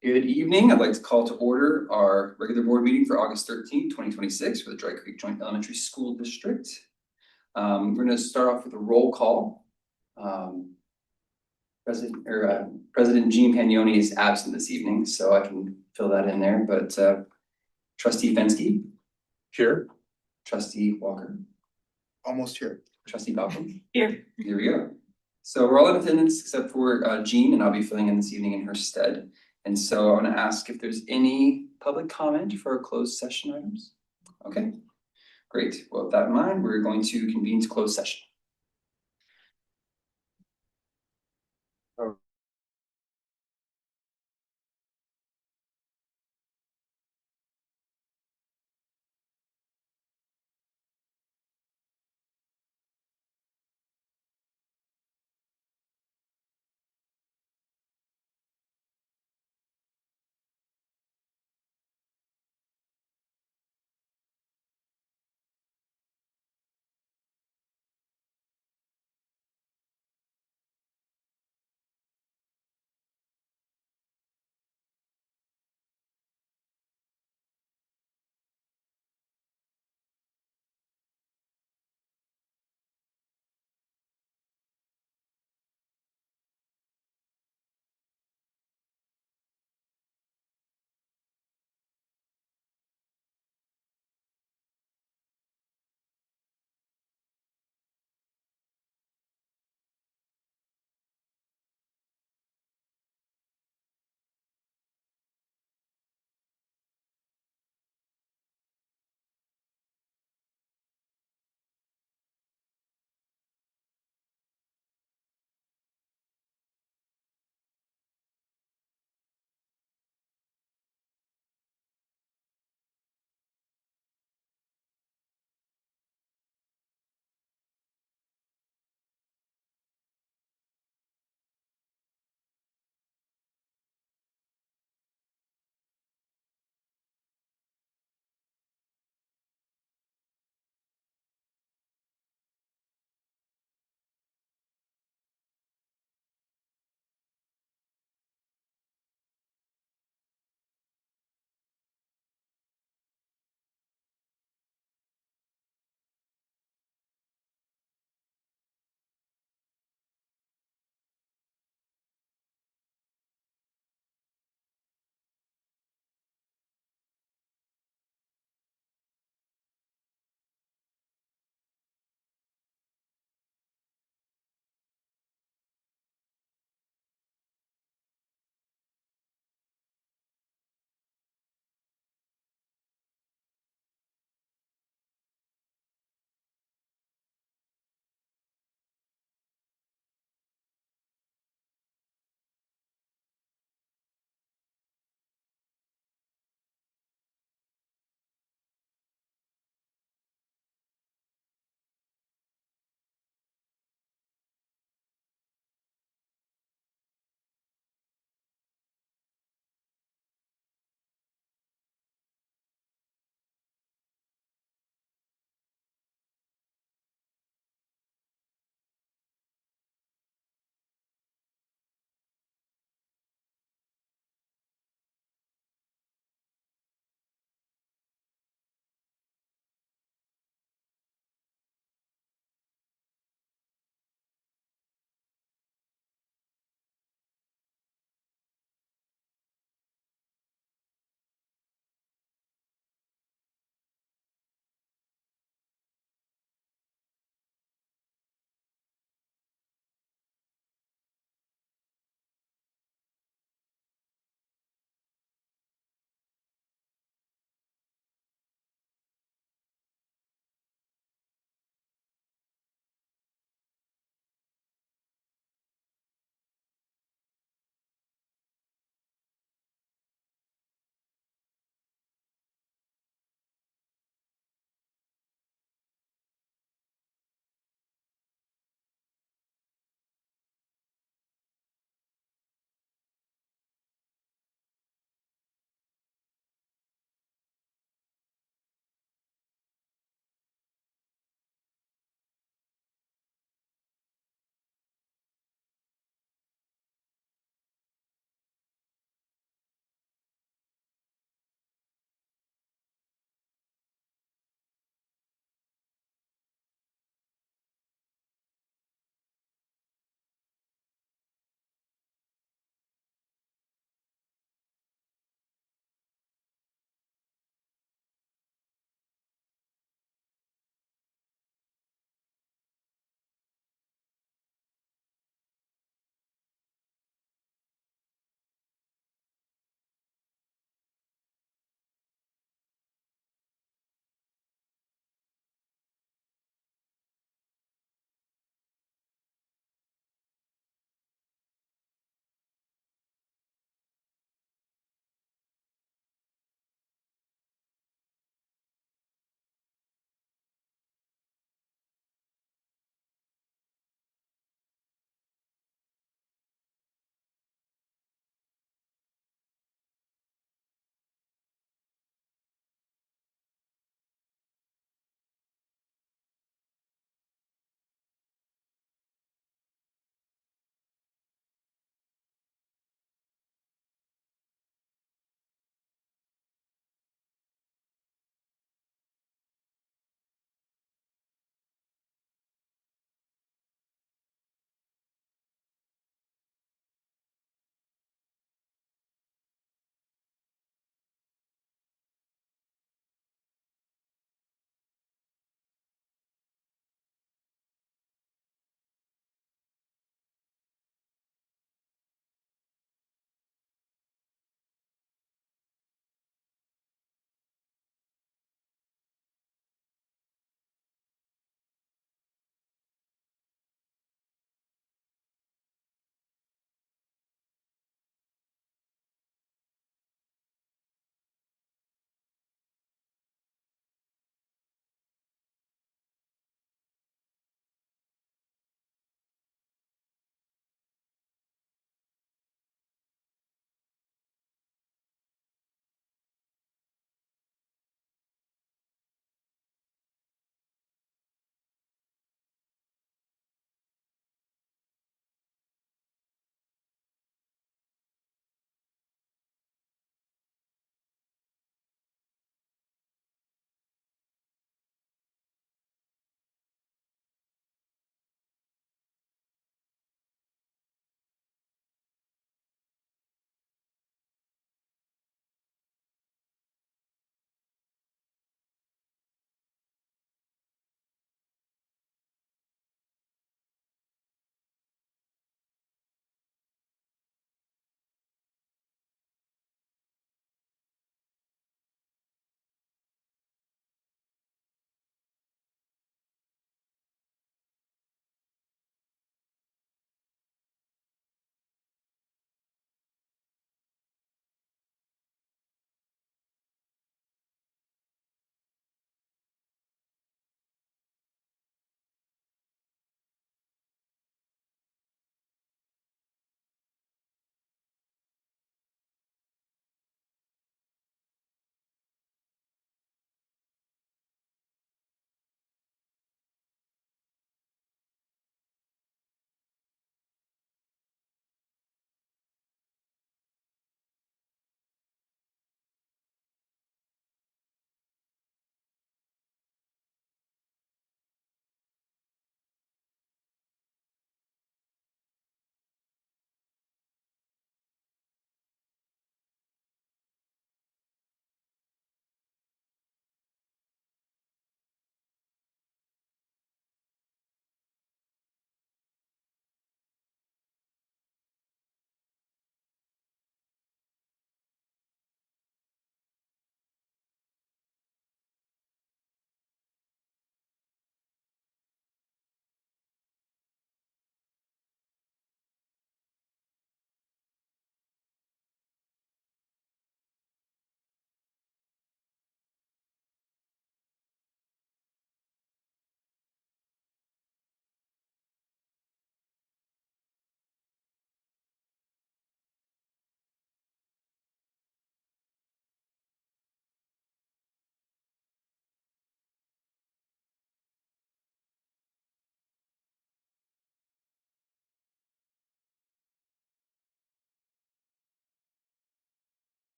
Good evening. I'd like to call to order our regular board meeting for August 13th, 2026 for the Dry Creek Joint Elementary School District. We're going to start off with a roll call. President Jean Pagnoni is absent this evening, so I can fill that in there. But Trustee Fensky, Here. Trustee Walker, Almost here. Trustee Balcom. Here. Here we go. So we're all in attendance except for Jean, and I'll be filling in this evening in her stead. And so I want to ask if there's any public comment for our closed session items. Okay, great. Well, with that in mind, we're going to convene to closed session.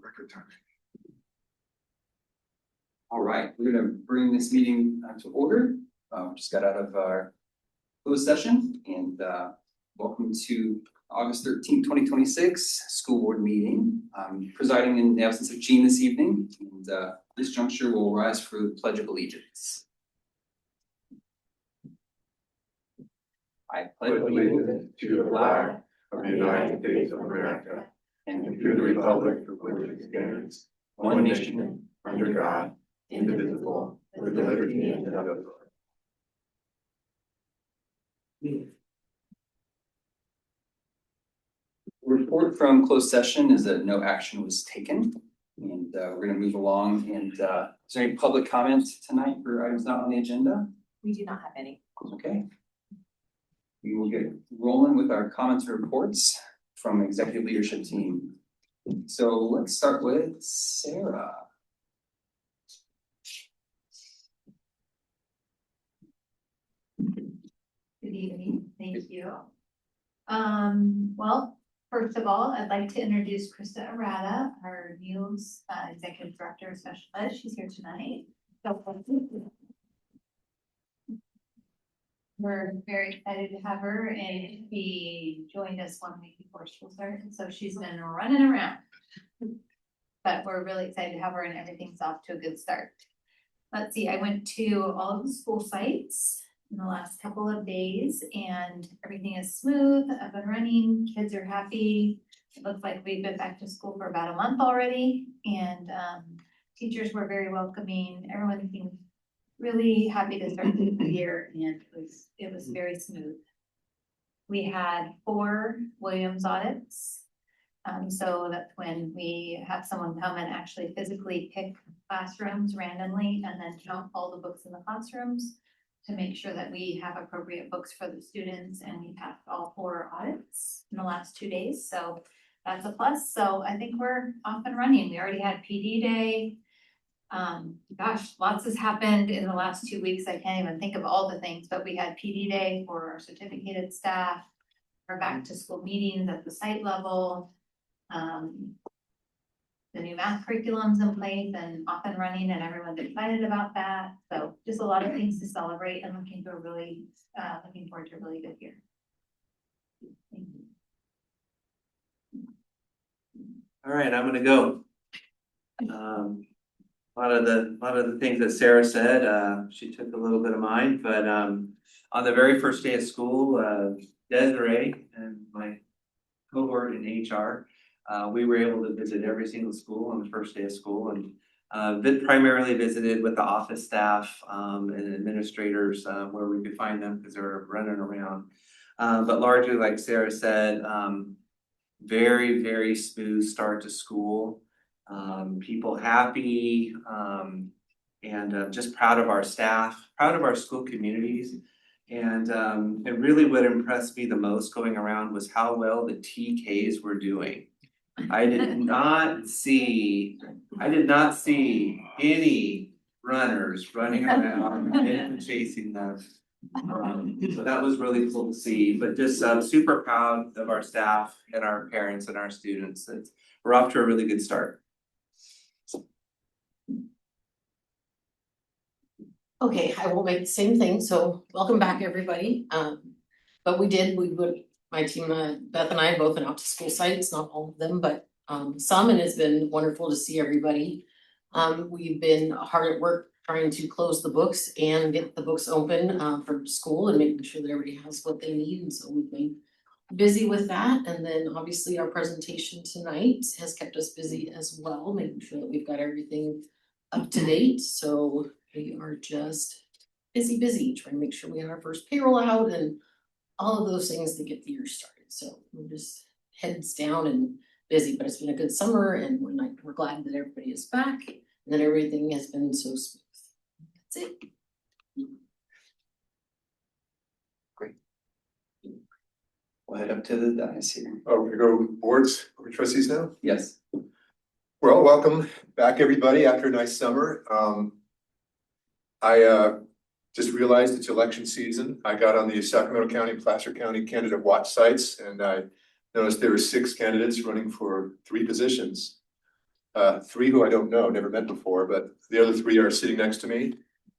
Record time. All right, we're gonna bring this meeting to order. Just got out of our closed session and welcome to August 13th, 2026 school board meeting. Presiding in the absence of Jean this evening, and this juncture will rise for the Pledge of Allegiance. I pledge allegiance to the flag of the United States of America and to the republic for which it stands, one nation, under God, indivisible, with liberty and justice. Report from closed session is that no action was taken, and we're gonna move along. And is there any public comments tonight for items not on the agenda? We do not have any. Okay. We will get rolling with our comments and reports from executive leadership team. So let's start with Sarah. Good evening, thank you. Well, first of all, I'd like to introduce Krista Arata, our new executive director of special ed. She's here tonight. So we're very excited to have her, and she joined us 1 week before school started, so she's been running around. But we're really excited to have her, and everything's off to a good start. Let's see, I went to all of the school sites in the last couple of days, and everything is smooth, up and running, kids are happy. It looks like we've been back to school for about a month already, and teachers were very welcoming. Everyone seemed really happy to start the year, and it was very smooth. We had 4 Williams audits. So that's when we have someone come and actually physically pick classrooms randomly and then count all the books in the classrooms to make sure that we have appropriate books for the students, and we passed all 4 audits in the last 2 days. So that's a plus. So I think we're off and running. We already had PD day. Gosh, lots has happened in the last 2 weeks. I can't even think of all the things, but we had PD day for our certificated staff, our back to school meetings at the site level. The new math curriculum's in place and off and running, and everyone's excited about that. So just a lot of things to celebrate, and looking forward to a really good year. Thank you. All right, I'm gonna go. A lot of the things that Sarah said, she took a little bit of mine, but on the very first day of school, Desiree and my cohort in HR, we were able to visit every single school on the first day of school, and primarily visited with the office staff and administrators where we could find them because they were running around. But largely, like Sarah said, very, very smooth start to school. People happy, and just proud of our staff, proud of our school communities. And really what impressed me the most going around was how well the TKs were doing. I did not see any runners running around and chasing them. So that was really cool to see, but just super proud of our staff and our parents and our students. We're off to a really good start. Okay, I will make the same thing, so welcome back, everybody. But my team, Beth and I both went out to school sites, not all of them, but some, and it's been wonderful to see everybody. We've been hard at work trying to close the books and get the books open for school and making sure that everybody has what they need, and so we've been busy with that. And then obviously our presentation tonight has kept us busy as well, making sure that we've got everything up to date. So we are just busy trying to make sure we have our first payroll out and all of those things to get the year started. So we're just heads down and busy, but it's been a good summer, and we're glad that everybody is back and that everything has been so smooth. That's it. Great. We'll head up to the dais here. Oh, we're gonna go boards, or trustees now? Yes. Well, welcome back, everybody, after a nice summer. I just realized it's election season. I got on the Sacramento County, Placer County candidate watch sites, and I noticed there were 6 candidates running for 3 positions. three who I don't know, never met before, but the other three are sitting next to me.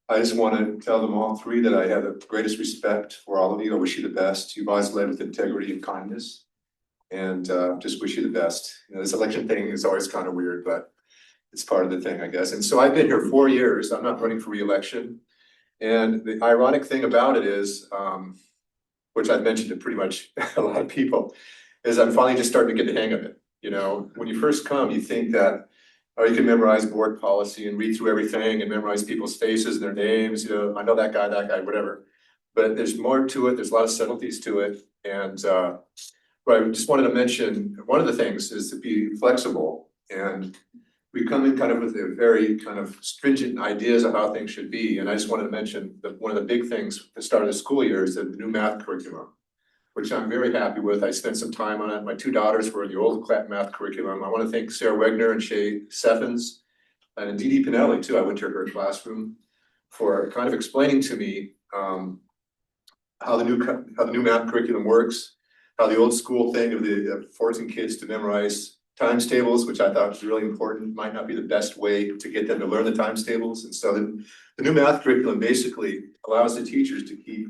I just want to tell them all three that I have the greatest respect for all of you. I wish you the best. You've always led with integrity and kindness. And just wish you the best. You know, this election thing is always kind of weird, but it's part of the thing, I guess. And so I've been here 4 years. I'm not running for reelection. And the ironic thing about it is, which I've mentioned to pretty much a lot of people, is I'm finally just starting to get the hang of it. You know, when you first come, you think that, oh, you can memorize board policy and read through everything and memorize people's faces and their names, you know, I know that guy, whatever. But there's more to it, there's a lot of subtleties to it. And but I just wanted to mention, one of the things is to be flexible. And we come in kind of with a very kind of stringent ideas of how things should be. And I just wanted to mention that one of the big things at the start of the school year is the new math curriculum, which I'm very happy with. I spent some time on it. My two daughters were in the old math curriculum. I want to thank Sarah Wegner and Shay Seffens and Dee Dee Pinelli too. I went to her classroom for kind of explaining to me how the new math curriculum works, how the old school thing of the forcing kids to memorize times tables, which I thought was really important, might not be the best way to get them to learn the times tables. And so the new math curriculum basically allows the teachers to keep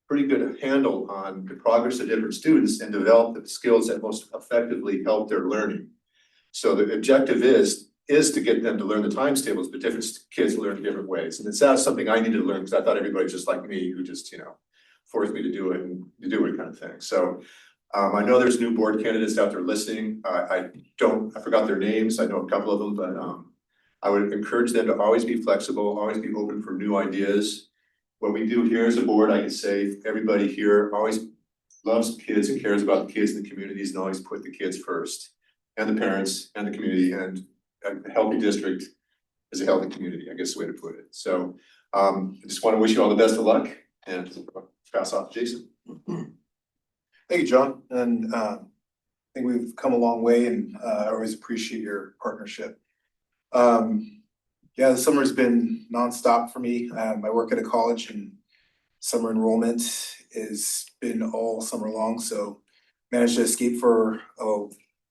pretty good handle on the progress of different students and develop the skills that most effectively help their learning. So the objective is to get them to learn the times tables, but different kids learn in different ways. And it's not something I needed to learn because I thought everybody was just like me who just, you know, forced me to do it and to do it kind of thing. So I know there's new board candidates out there listening. I forgot their names. I know a couple of them, but I would encourage them to always be flexible, always be open for new ideas. What we do here as a board, I can say everybody here always loves kids and cares about the kids in the communities and always put the kids first, and the parents and the community, and a healthy district is a healthy community, I guess the way to put it. So I just want to wish you all the best of luck and pass off to Jason. Thank you, John, and I think we've come a long way, and I always appreciate your partnership. Yeah, the summer's been nonstop for me. I work at a college, and summer enrollment has been all summer long, so managed to escape for a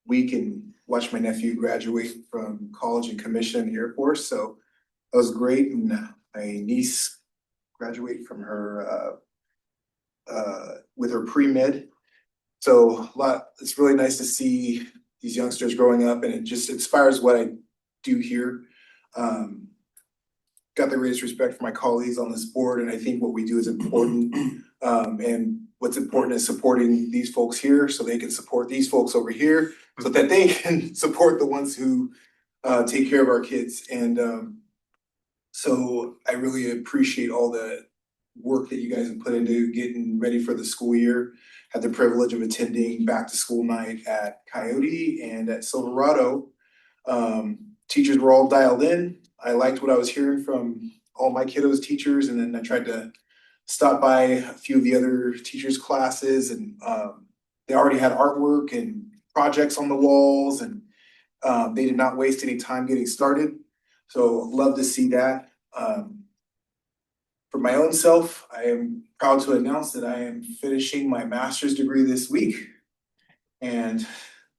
week and watch my nephew graduate from college and commission in the Air Force, so that was great. And my niece graduate from her with her pre-med. So it's really nice to see these youngsters growing up, and it just inspires what I do here. Got the greatest respect for my colleagues on this board, and I think what we do is important. And what's important is supporting these folks here so they can support these folks over here so that they can support the ones who take care of our kids. And so I really appreciate all the work that you guys have put into getting ready for the school year. Had the privilege of attending back to school night at Coyote and at Silverado. Teachers were all dialed in. I liked what I was hearing from all my kiddos' teachers, and then I tried to stop by a few of the other teachers' classes, and they already had artwork and projects on the walls, and they did not waste any time getting started. So love to see that. For my own self, I am proud to announce that I am finishing my master's degree this week. And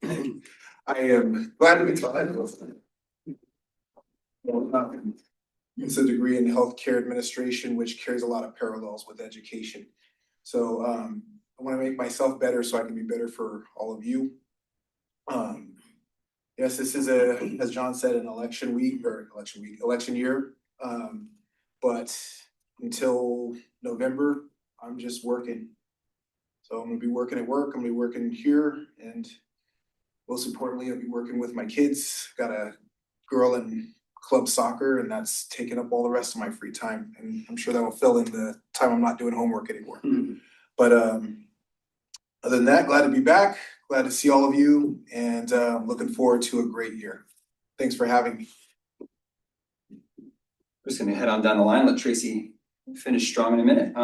I am glad to be glad. It's a degree in healthcare administration, which carries a lot of parallels with education. So I want to make myself better so I can be better for all of you. Yes, this is as John said, an election year. But until November, I'm just working. So I'm gonna be working at work, I'm gonna be working here, and most importantly, I'll be working with my kids. Got a girl in club soccer, and that's taking up all the rest of my free time. And I'm sure that will fill in the time I'm not doing homework anymore. But other than that, glad to be back, glad to see all of you, and looking forward to a great year. Thanks for having me. We're just gonna head on down the line, let Tracy finish strong in a minute.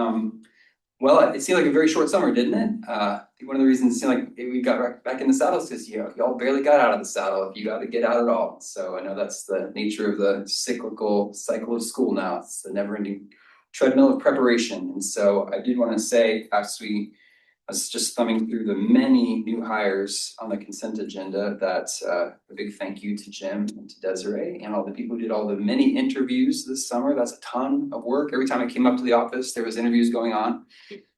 Well, it seemed like a very short summer, didn't it? I think one of the reasons it seemed like we got back in the saddle is because y'all barely got out of the saddle if you got to get out at all. So I know that's the nature of the cyclical cycle of school now. It's the never-ending treadmill of preparation. And so I did want to say, as we was just thumbing through the many new hires on the consent agenda that a big thank you to Jim and to Desiree and all the people who did all the many interviews this summer. That's a ton of work. Every time I came up to the office, there was interviews going on.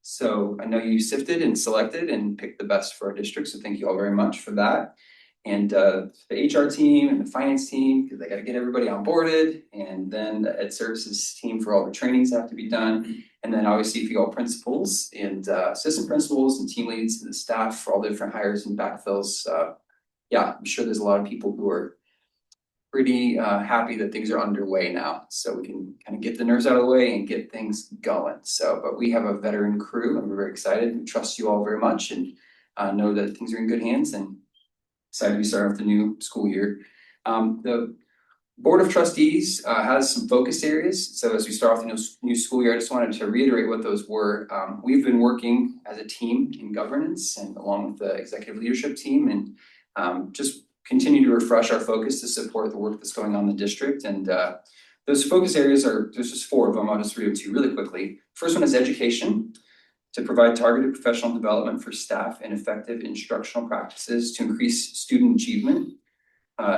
So I know you sifted and selected and picked the best for our district. So thank you all very much for that. And the HR team and the finance team, because they got to get everybody onboarded, and then the ed services team for all the trainings that have to be done. And then obviously for you all principals and assistant principals and team leads and the staff for all the different hires and backfills. Yeah, I'm sure there's a lot of people who are pretty happy that things are underway now. So we can kind of get the nerves out of the way and get things going. So, but we have a veteran crew and we're very excited. We trust you all very much and know that things are in good hands and excited to be starting off the new school year. The Board of Trustees has some focus areas. So as we start off the new school year, I just wanted to reiterate what those were. We've been working as a team in governance and along with the executive leadership team and just continue to refresh our focus to support the work that's going on in the district. And those focus areas there's just 4 of them. I'll just read them to you really quickly. First one is education, to provide targeted professional development for staff and effective instructional practices to increase student achievement.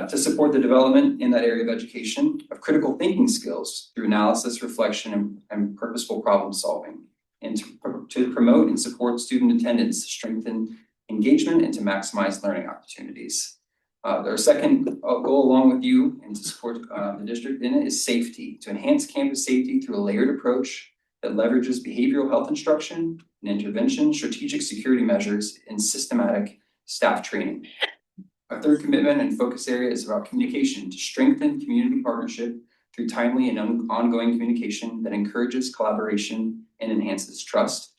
To support the development in that area of education of critical thinking skills through analysis, reflection, and purposeful problem solving, and to promote and support student attendance, to strengthen engagement, and to maximize learning opportunities. Their second goal along with you and to support the district in it is safety, to enhance campus safety through a layered approach that leverages behavioral health instruction and intervention, strategic security measures, and systematic staff training. Our third commitment and focus area is about communication, to strengthen community partnership through timely and ongoing communication that encourages collaboration and enhances trust.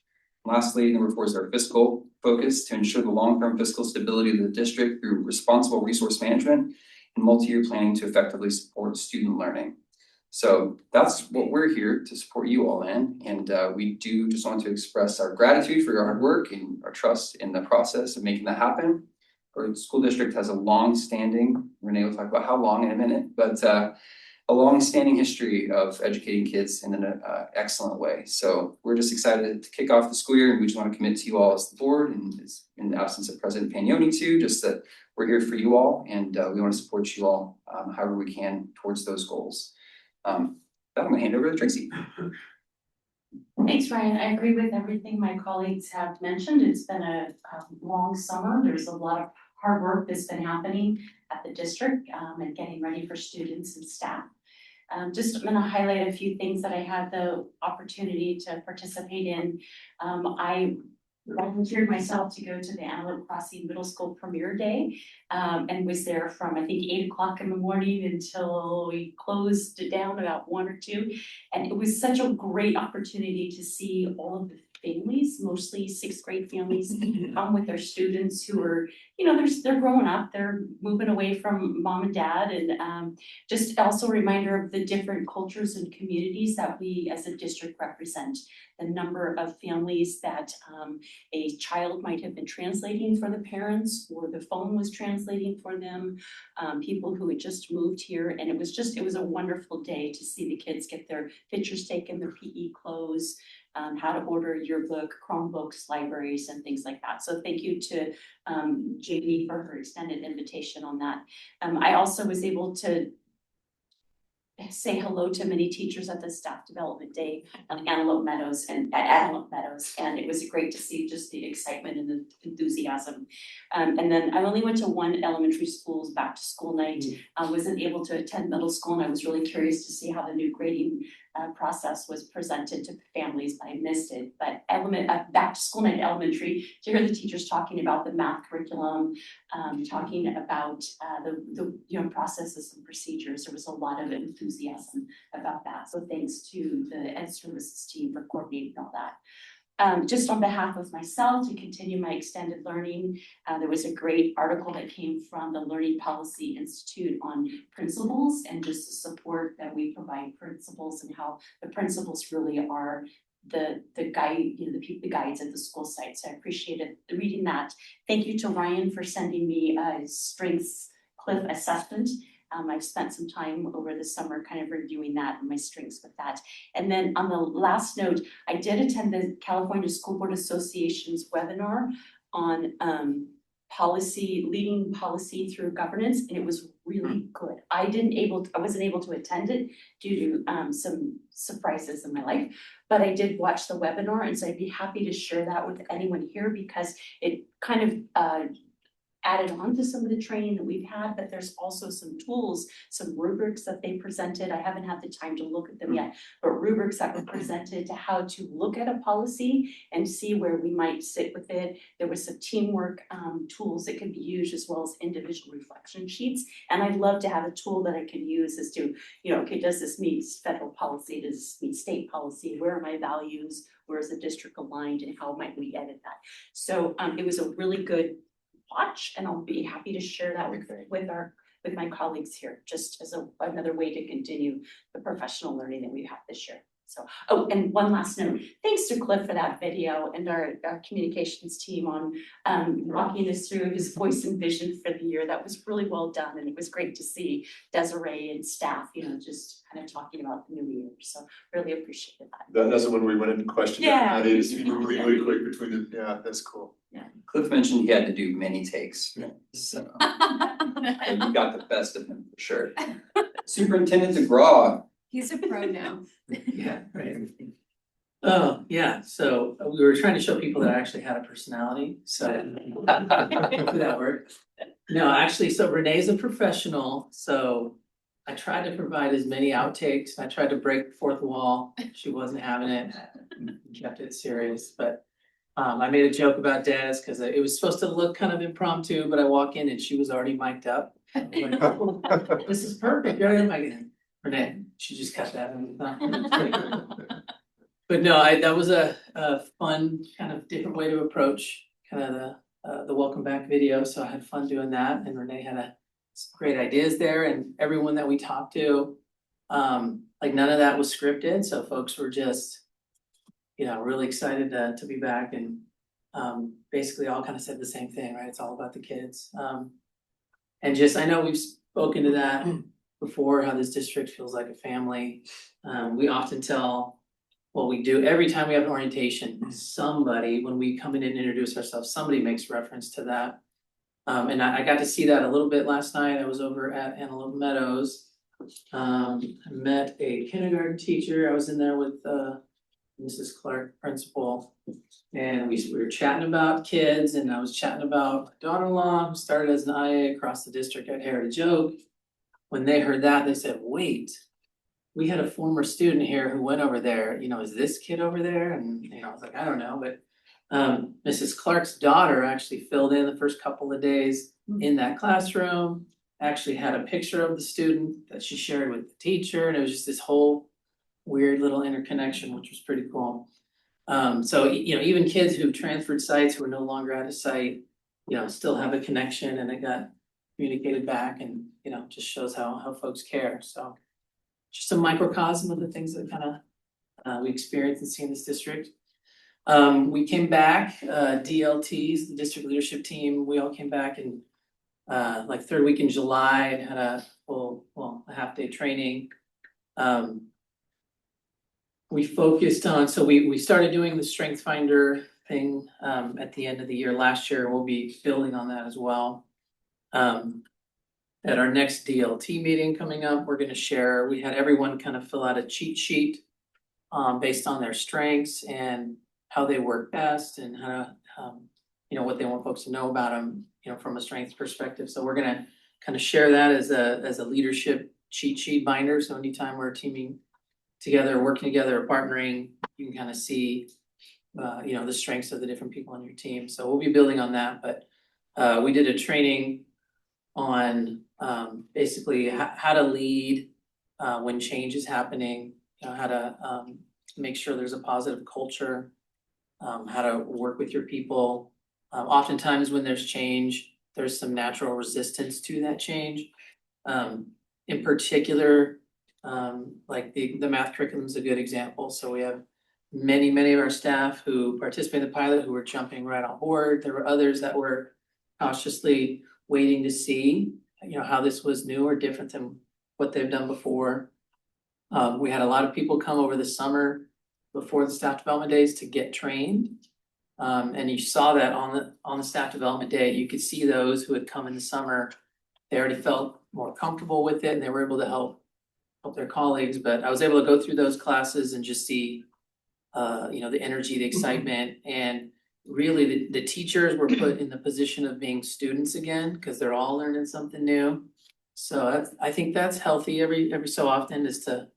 And lastly, number 4 is our fiscal focus, to ensure the long-term fiscal stability of the district through responsible resource management and multi-year planning to effectively support student learning. So that's what we're here to support you all in. And we do just want to express our gratitude for your hard work and our trust in the process of making that happen. Our school district has a long-standing, Renee will talk about how long in a minute, but a long-standing history of educating kids in an excellent way. So we're just excited to kick off the school year, and we just want to commit to you all as the board, and in the absence of President Pagnoni too, just that we're here for you all, and we want to support you all however we can towards those goals. I'm gonna hand over to Tracy. Thanks, Ryan. I agree with everything my colleagues have mentioned. It's been a long summer. There's a lot of hard work that's been happening at the district and getting ready for students and staff. Just I'm going to highlight a few things that I had the opportunity to participate in. I volunteered myself to go to the Antelope Crossing Middle School Premiere Day and was there from I think 8 o'clock in the morning until we closed it down about 1 or 2. And it was such a great opportunity to see all of the families, mostly 6th grade families, come with their students who are, you know, they're growing up, they're moving away from mom and dad, and just also a reminder of the different cultures and communities that we as a district represent. The number of families that a child might have been translating for the parents, or the phone was translating for them, people who had just moved here, and it was a wonderful day to see the kids get their pictures taken, their PE clothes, how to order yearbook, Chromebooks, libraries, and things like that. So thank you to Jamie for her extended invitation on that. I also was able to say hello to many teachers at the staff development day on Antelope Meadows and at Antelope Meadows, and it was great to see just the excitement and the enthusiasm. And then I only went to one elementary school's back to school night. I wasn't able to attend middle school, and I was really curious to see how the new grading process was presented to families, but I missed it. But back to school night elementary, to hear the teachers talking about the math curriculum, talking about the processes and procedures, there was a lot of enthusiasm about that. So thanks to the Ed Services team for coordinating all that. Just on behalf of myself, to continue my extended learning, there was a great article that came from the Learning Policy Institute on principals and just the support that we provide principals and how the principals really are the guide, the guides at the school site. So I appreciated reading that. Thank you to Ryan for sending me a strengths cliff assessment. I've spent some time over the summer kind of reviewing that and my strengths with that. And then on the last note, I did attend the California School Board Association's webinar on leading policy through governance, and it was really good. I wasn't able to attend it due to some surprises in my life, but I did watch the webinar, and so I'd be happy to share that with anyone here because it kind of added on to some of the training that we've had, but there's also some tools, some rubrics that they presented. I haven't had the time to look at them yet, but rubrics that were presented to how to look at a policy and see where we might sit with it. There was some teamwork tools that could be used as well as individual reflection sheets. And I'd love to have a tool that I can use as to, okay, does this meet federal policy? Does this meet state policy? Where are my values? Where is the district aligned and how might we edit that? So it was a really good watch, and I'll be happy to share that with my colleagues here, just as another way to continue the professional learning that we've had this year. So, and one last note, thanks to Cliff for that video and our communications team on walking us through his voice and vision for the year. That was really well done, and it was great to see Desiree and staff, just kind of talking about the new year. So really appreciated that. That's the one where we went into questions. Yeah. That is really quick between the, yeah, that's cool. Cliff mentioned he had to do many takes, so and you got the best of him for sure. Superintendent DeGraw. He's a pro now. Yeah, right. Oh, yeah, so we were trying to show people that I actually had a personality, so hopefully that worked. No, actually, so Renee's a professional, so I tried to provide as many outtakes. I tried to break the fourth wall. She wasn't having it, kept it serious, but I made a joke about Des because it was supposed to look kind of impromptu, but I walk in and she was already mic'd up. I'm like, "Oh, this is perfect, you're already mic'd in." Renee, she just cut that. But no, that was a fun kind of different way to approach kind of the welcome back video. So I had fun doing that, and Renee had some great ideas there, and everyone that we talked to, like none of that was scripted. So folks were just, really excited to be back, and basically all kind of said the same thing, right? It's all about the kids. And just, I know we've spoken to that before, how this district feels like a family. We often tell, well, we do every time we have an orientation, somebody, when we come in and introduce ourselves, somebody makes reference to that. And I got to see that a little bit last night. I was over at Antelope Meadows. I met a kindergarten teacher. I was in there with Mrs. Clark, principal, and we were chatting about kids, and I was chatting about my daughter-in-law who started as an IA across the district at Heritage Oak. When they heard that, they said, wait, we had a former student here who went over there, is this kid over there? And I was like, I don't know, but Mrs. Clark's daughter actually filled in the first couple of days in that classroom, actually had a picture of the student that she shared with the teacher, and it was just this whole weird little interconnection, which was pretty cool. So, even kids who've transferred sites who are no longer at a site, still have a connection, and it got communicated back, and, just shows how folks care. So just a microcosm of the things that kind of we experience and see in this district. We came back, DLTs, the district leadership team, we all came back in like third week in July and had a half-day training. We focused on, so we started doing the Strength Finder thing at the end of the year last year. We'll be building on that as well. At our next DLT meeting coming up, we're going to share, we had everyone kind of fill out a cheat sheet based on their strengths and how they work best, and how to, what they want folks to know about them, from a strengths perspective. So we're going to kind of share that as a leadership cheat sheet binder. So anytime we're teaming together, working together, or partnering, you can kind of see, the strengths of the different people on your team. So we'll be building on that, but we did a training on basically how to lead when change is happening, how to make sure there's a positive culture, how to work with your people. Oftentimes when there's change, there's some natural resistance to that change. In particular, like the math curriculum is a good example. So we have many of our staff who participate in the pilot who were jumping right on board. There were others that were cautiously waiting to see, you know, how this was new or different than what they've done before. We had a lot of people come over the summer before the staff development days to get trained. And you saw that on the staff development day, you could see those who had come in the summer, they already felt more comfortable with it and they were able to help their colleagues, but I was able to go through those classes and just see, you know, the energy, the excitement, and really the teachers were put in the position of being students again, because they're all learning something new. So I think that's healthy every so often, is to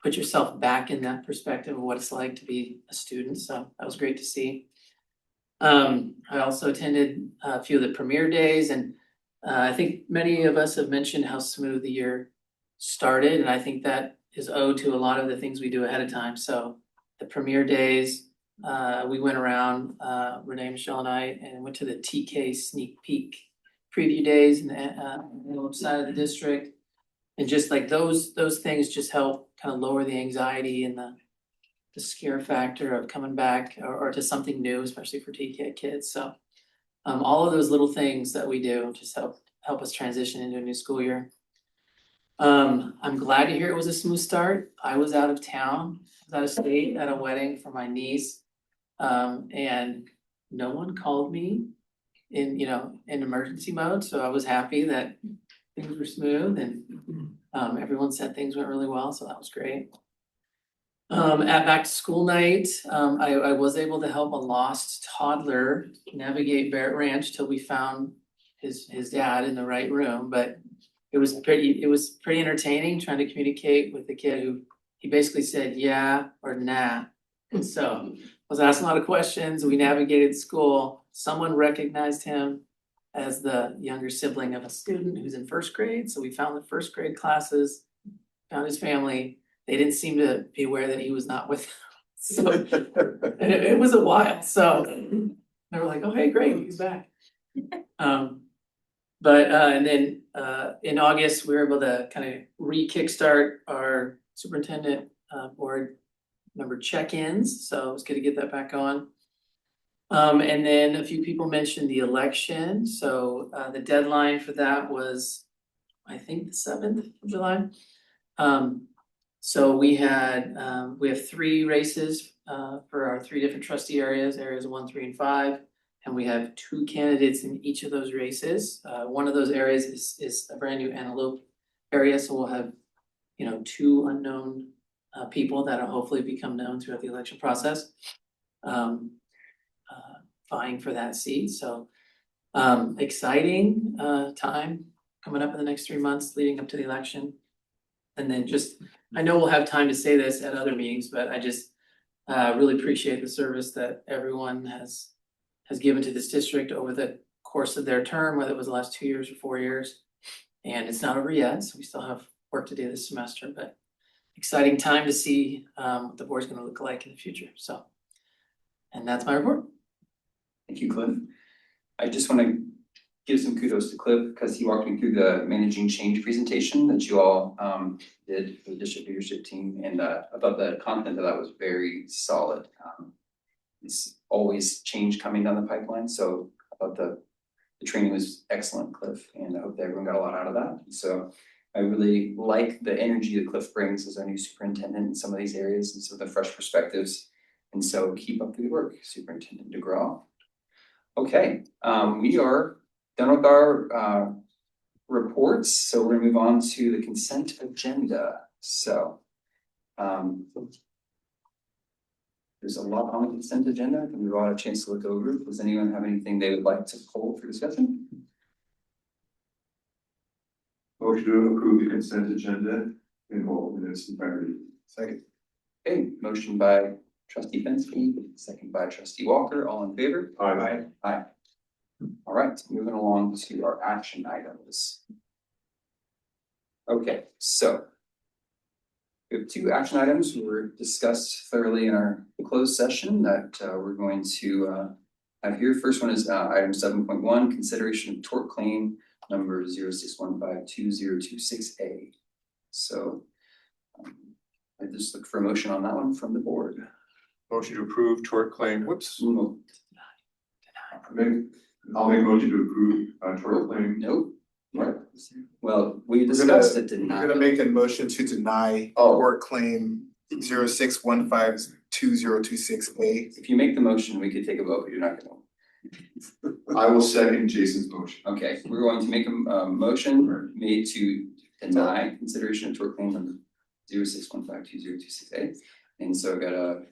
put yourself back in that perspective of what it's like to be a student, so that was great to see. I also attended a few of the premiere days, and I think many of us have mentioned how smooth the year started, and I think that is owed to a lot of the things we do ahead of time. So the premiere days, we went around, Renee, Michelle and I, and went to the TK sneak peek preview days in the north side of the district. And just like those things just help kind of lower the anxiety and the scare factor of coming back or to something new, especially for TK kids. So all of those little things that we do just help us transition into a new school year. I'm glad to hear it was a smooth start. I was out of town, I was out of state at a wedding for my niece. And no one called me in emergency mode, so I was happy that things were smooth and everyone said things went really well, so that was great. At back to school night, I was able to help a lost toddler navigate Barrett Ranch till we found his dad in the right room, but it was pretty entertaining trying to communicate with the kid who he basically said yeah or nah. And so I was asking a lot of questions. We navigated school. Someone recognized him as the younger sibling of a student who's in first grade. So we found the first grade classes, found his family. They didn't seem to be aware that he was not with them. So and it was a while. So they were like, oh, hey, great, he's back. And then in August, we were able to kind of kickstart our superintendent board member check-ins. So it was good to get that back on. And then a few people mentioned the election. So the deadline for that was, I think, the 7th of July. So we have 3 races for our 3 different trustee areas 1, 3, and 5. And we have 2 candidates in each of those races. One of those areas is a brand new Antelope area, so we'll have 2 unknown people that'll hopefully become known throughout the election process, vying for that seat. So exciting time coming up in the next 3 months leading up to the election. And then I know we'll have time to say this at other meetings, but I just really appreciate the service that everyone has given to this district over the course of their term, whether it was the last 2 years or 4 years. And it's not over yet, so we still have work to do this semester, but exciting time to see what the board's gonna look like in the future, so. And that's my report. Thank you, Cliff. I just want to give some kudos to Cliff because he walked me through the managing change presentation that you all did for the district leadership team, and I thought the content of that was very solid. It's always change coming down the pipeline, so I thought the training was excellent, Cliff, and I hope that everyone got a lot out of that. So I really like the energy that Cliff brings as our new superintendent in some of these areas and some of the fresh perspectives. And so keep up the good work, Superintendent DeGraw. Okay, we are done with our reports, so we're gonna move on to the consent agenda. So there's a lot on the consent agenda, and we've all had a chance to look over. Does anyone have anything they would like to pull for discussion? Motion to approve the consent agenda in all in its entirety. Second. Okay, motion by trustee Fenske, second by trustee Walker, all in favor? Aye. Aye. All right, moving along to our action items. Okay, so we have 2 action items we were discussed thoroughly in our closed session that we're going to have here. First one is item 7.1, consideration of tort claim number 06152026A. So I just look for a motion on that one from the board. Motion to approve tort claim, whoops. No, I'll make a motion to approve tort claim. nope, What? Well, we We're gonna- discussed it, did We're not. gonna make a motion to deny Oh. court claim 06152026A. If you make the motion, we could take a vote, but you're not gonna. I will second Jason's motion. Okay, we're going to make a motion made to deny consideration of tort claim number 06152026A. And so I got a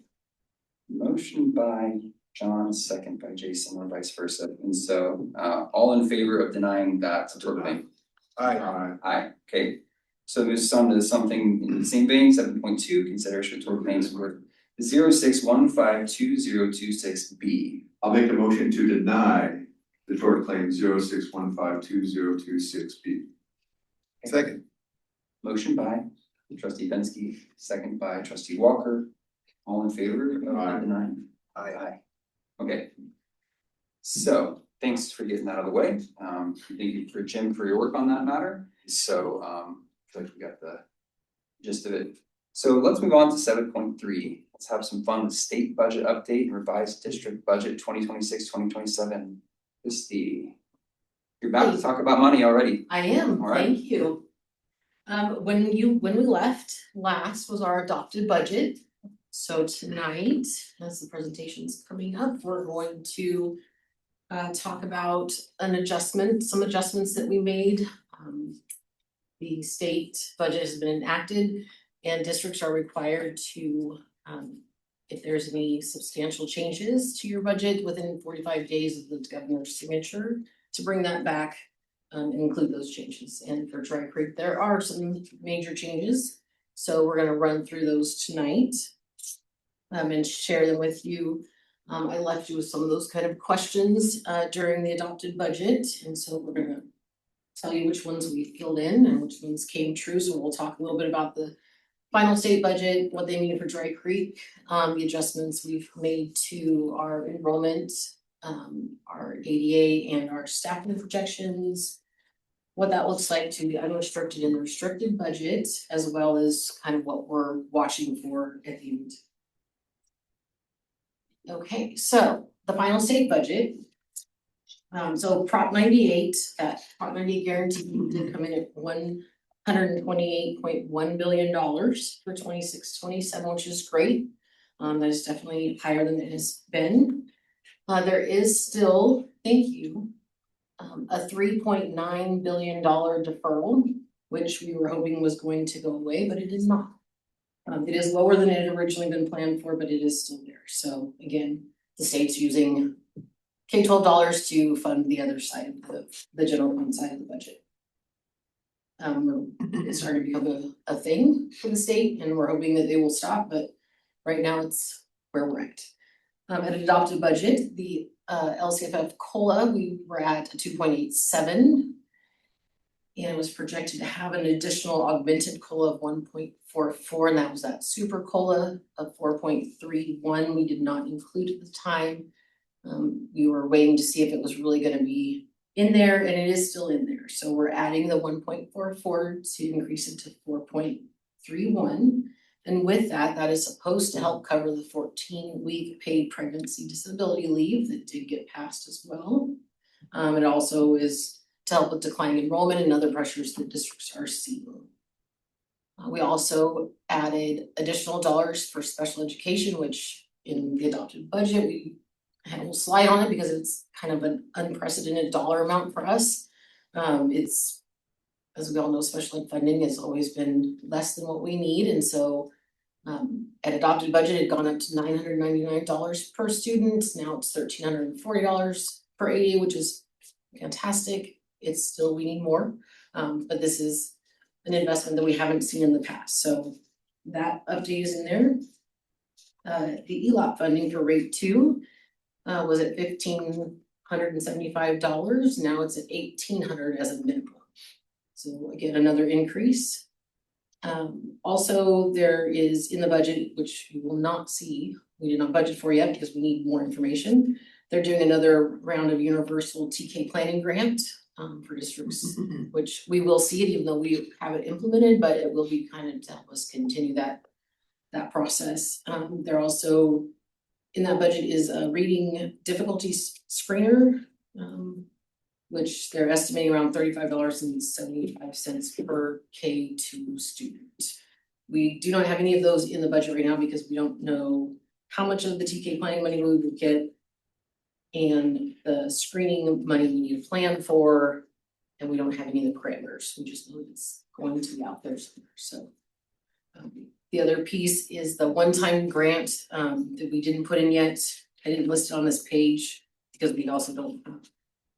motion by John, second by Jason, or vice versa. And so all in favor of denying that tort claim? Aye. Aye, okay. So moves on to something in the same vein, 7.2, consideration of tort claims for 06152026B. I'll make a motion to deny the tort claim 06152026B. Second. Motion by trustee Bensky, second by trustee Walker. All in favor of Aye. denying? Aye. Okay. So, thanks for getting that out of the way. Thank you for Jim for your work on that matter. So, I feel like we got the gist of it. So let's move on to 7.3. Let's have some fun with state budget update and revised district budget 2026-2027. Christie, you're back to talk about money already. I am, All right. thank you. When we left, last was our adopted budget. So tonight, as the presentation's coming up, we're going to talk about some adjustments that we made. The state budget has been enacted and districts are required to, if there's any substantial changes to your budget within 45 days of the governor's signature, to bring that back and include those changes. And for Dry Creek, there are some major changes. So we're gonna run through those tonight and share them with you. I left you with some of those kind of questions during the adopted budget, and so we're gonna tell you which ones we filled in and which ones came true. So we'll talk a little bit about the final state budget, what they mean for Dry Creek, the adjustments we've made to our enrollment, our ADA and our staffing projections, what that looks like to the unrestricted and restricted budget, as well as kind of what we're watching for at the end. Okay, so the final state budget. So Prop 98, that Prop 98 guarantee did come in at $128.1 billion for 26-27, which is great. That is definitely higher than it has been. There is still, thank you, a $3.9 billion deferral, which we were hoping was going to go away, but it is not. It is lower than it had originally been planned for, but it is still there. So again, the state's using K-12 dollars to fund the other side of the general fund side of the budget. It's starting to become a thing for the state and we're hoping that they will stop, but right now it's where we're at. At adopted budget, the LCFF COLA, we were at a 2.87. And it was projected to have an additional augmented COLA of 1.44, and that was that super COLA of 4.31. We did not include at the time. We were waiting to see if it was really gonna be in there, and it is still in there. So we're adding the 1.44 to increase it to 4.31. And with that, that is supposed to help cover the 14-week paid pregnancy disability leave that did get passed as well. It also is to help with declining enrollment and other pressures that districts are seeing. We also added additional dollars for special education, which in the adopted budget, we had a little slide on it because it's kind of an unprecedented dollar amount for us. It's, as we all know, special ed funding has always been less than what we need, and so at adopted budget, it had gone up to $999 per student. Now it's $1,340 per ADA, which is fantastic. It's still, we need more, but this is an investment that we haven't seen in the past, so that update is in there. The ELOP funding for rate 2 was at $1,575, now it's at $1,800 as a minimum. So again, another increase. Also, there is in the budget, which you will not see, we did not budget for yet because we need more information. They're doing another round of universal TK planning grant for districts, which we will see it even though we haven't implemented, but it will be kind of to help us continue that process. They're also, in that budget is a reading difficulty screener which they're estimating around $35.75 per K2 student. We do not have any of those in the budget right now because we don't know how much of the TK planning money we would get and the screening money we need to plan for, and we don't have any of the parameters. We just know it's going to be out there somewhere, so. The other piece is the one-time grant that we didn't put in yet. I didn't list it on this page because we also don't have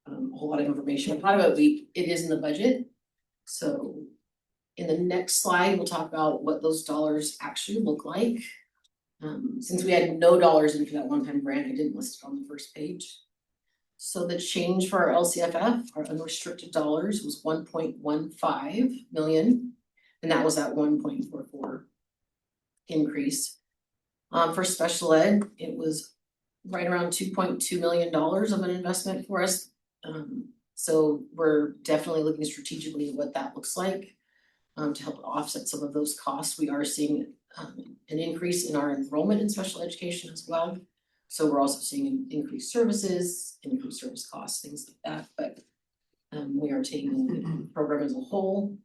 a whole lot of information. A lot of it is in the budget. So in the next slide, we'll talk about what those dollars actually look like. Since we had no dollars in for that one-time grant, I didn't list it on the first page. So the change for our LCFF, our unrestricted dollars, was 1.15 million, and that was that 1.44 increase. For special ed, it was right around $2.2 million of an investment for us. So we're definitely looking strategically at what that looks like to help offset some of those costs. We are seeing an increase in our enrollment in special education as well. So we're also seeing increased services, increased service costs, things like that, but we are taking the program as a whole.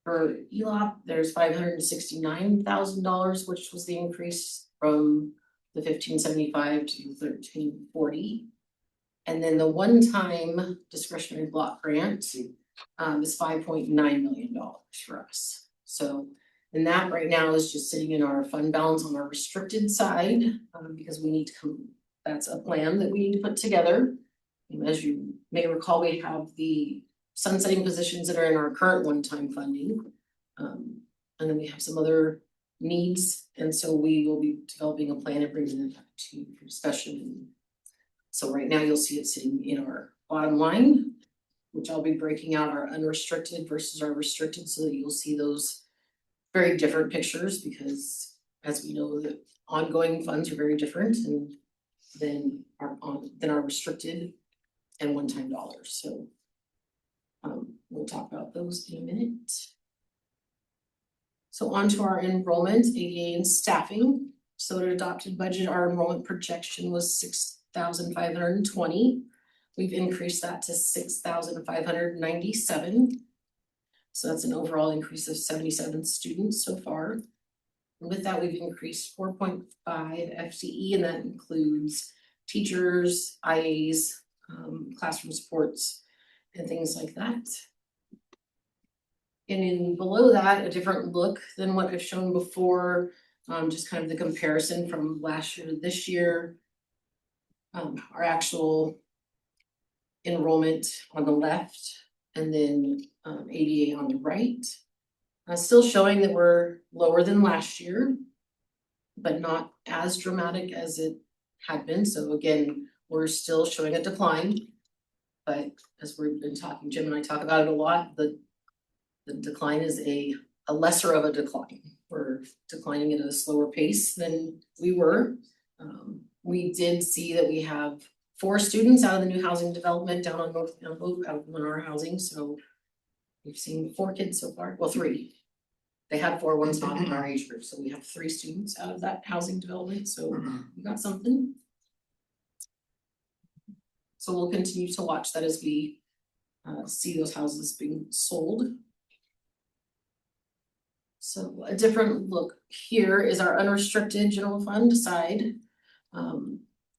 For ELOP, there's $569,000, which was the increase from the 1575 to 1340. And then the one-time discretionary block grant is $5.9 million for us. So, and that right now is just sitting in our fund balance on our restricted side, because we need to come, that's a plan that we need to put together. And as you may recall, we have the sunsetting positions that are in our current one-time funding. And then we have some other needs, and so we will be developing a plan and bringing them back to you for discussion. So right now you'll see it sitting in our bottom line, which I'll be breaking out our unrestricted versus our restricted, so that you'll see those very different pictures, because as we know, the ongoing funds are very different and than our restricted and one-time dollars. So we'll talk about those in a minute. So on to our enrollment, ADA and staffing. So at adopted budget, our enrollment projection was 6,520. We've increased that to 6,597. So that's an overall increase of 77 students so far. And with that, we've increased 4.5 FTE, and that includes teachers, IAs, classroom supports, and things like that. And in below that, a different look than what I've shown before, just kind of the comparison from last year to this year. Our actual enrollment on the left, and then ADA on the right. Still showing that we're lower than last year, but not as dramatic as it had been. So again, we're still showing a decline. But as we've been talking, Jim and I talk about it a lot, the decline is a lesser of a decline. We're declining at a slower pace than we were. We did see that we have 4 students out of the new housing development down on North Elmwood, out in our housing, so we've seen 4 kids so far, well 3. They had 4, one's not in our age group, so we have 3 students out of that housing development, so we got something. So we'll continue to watch that as we see those houses being sold. So a different look here is our unrestricted general fund side.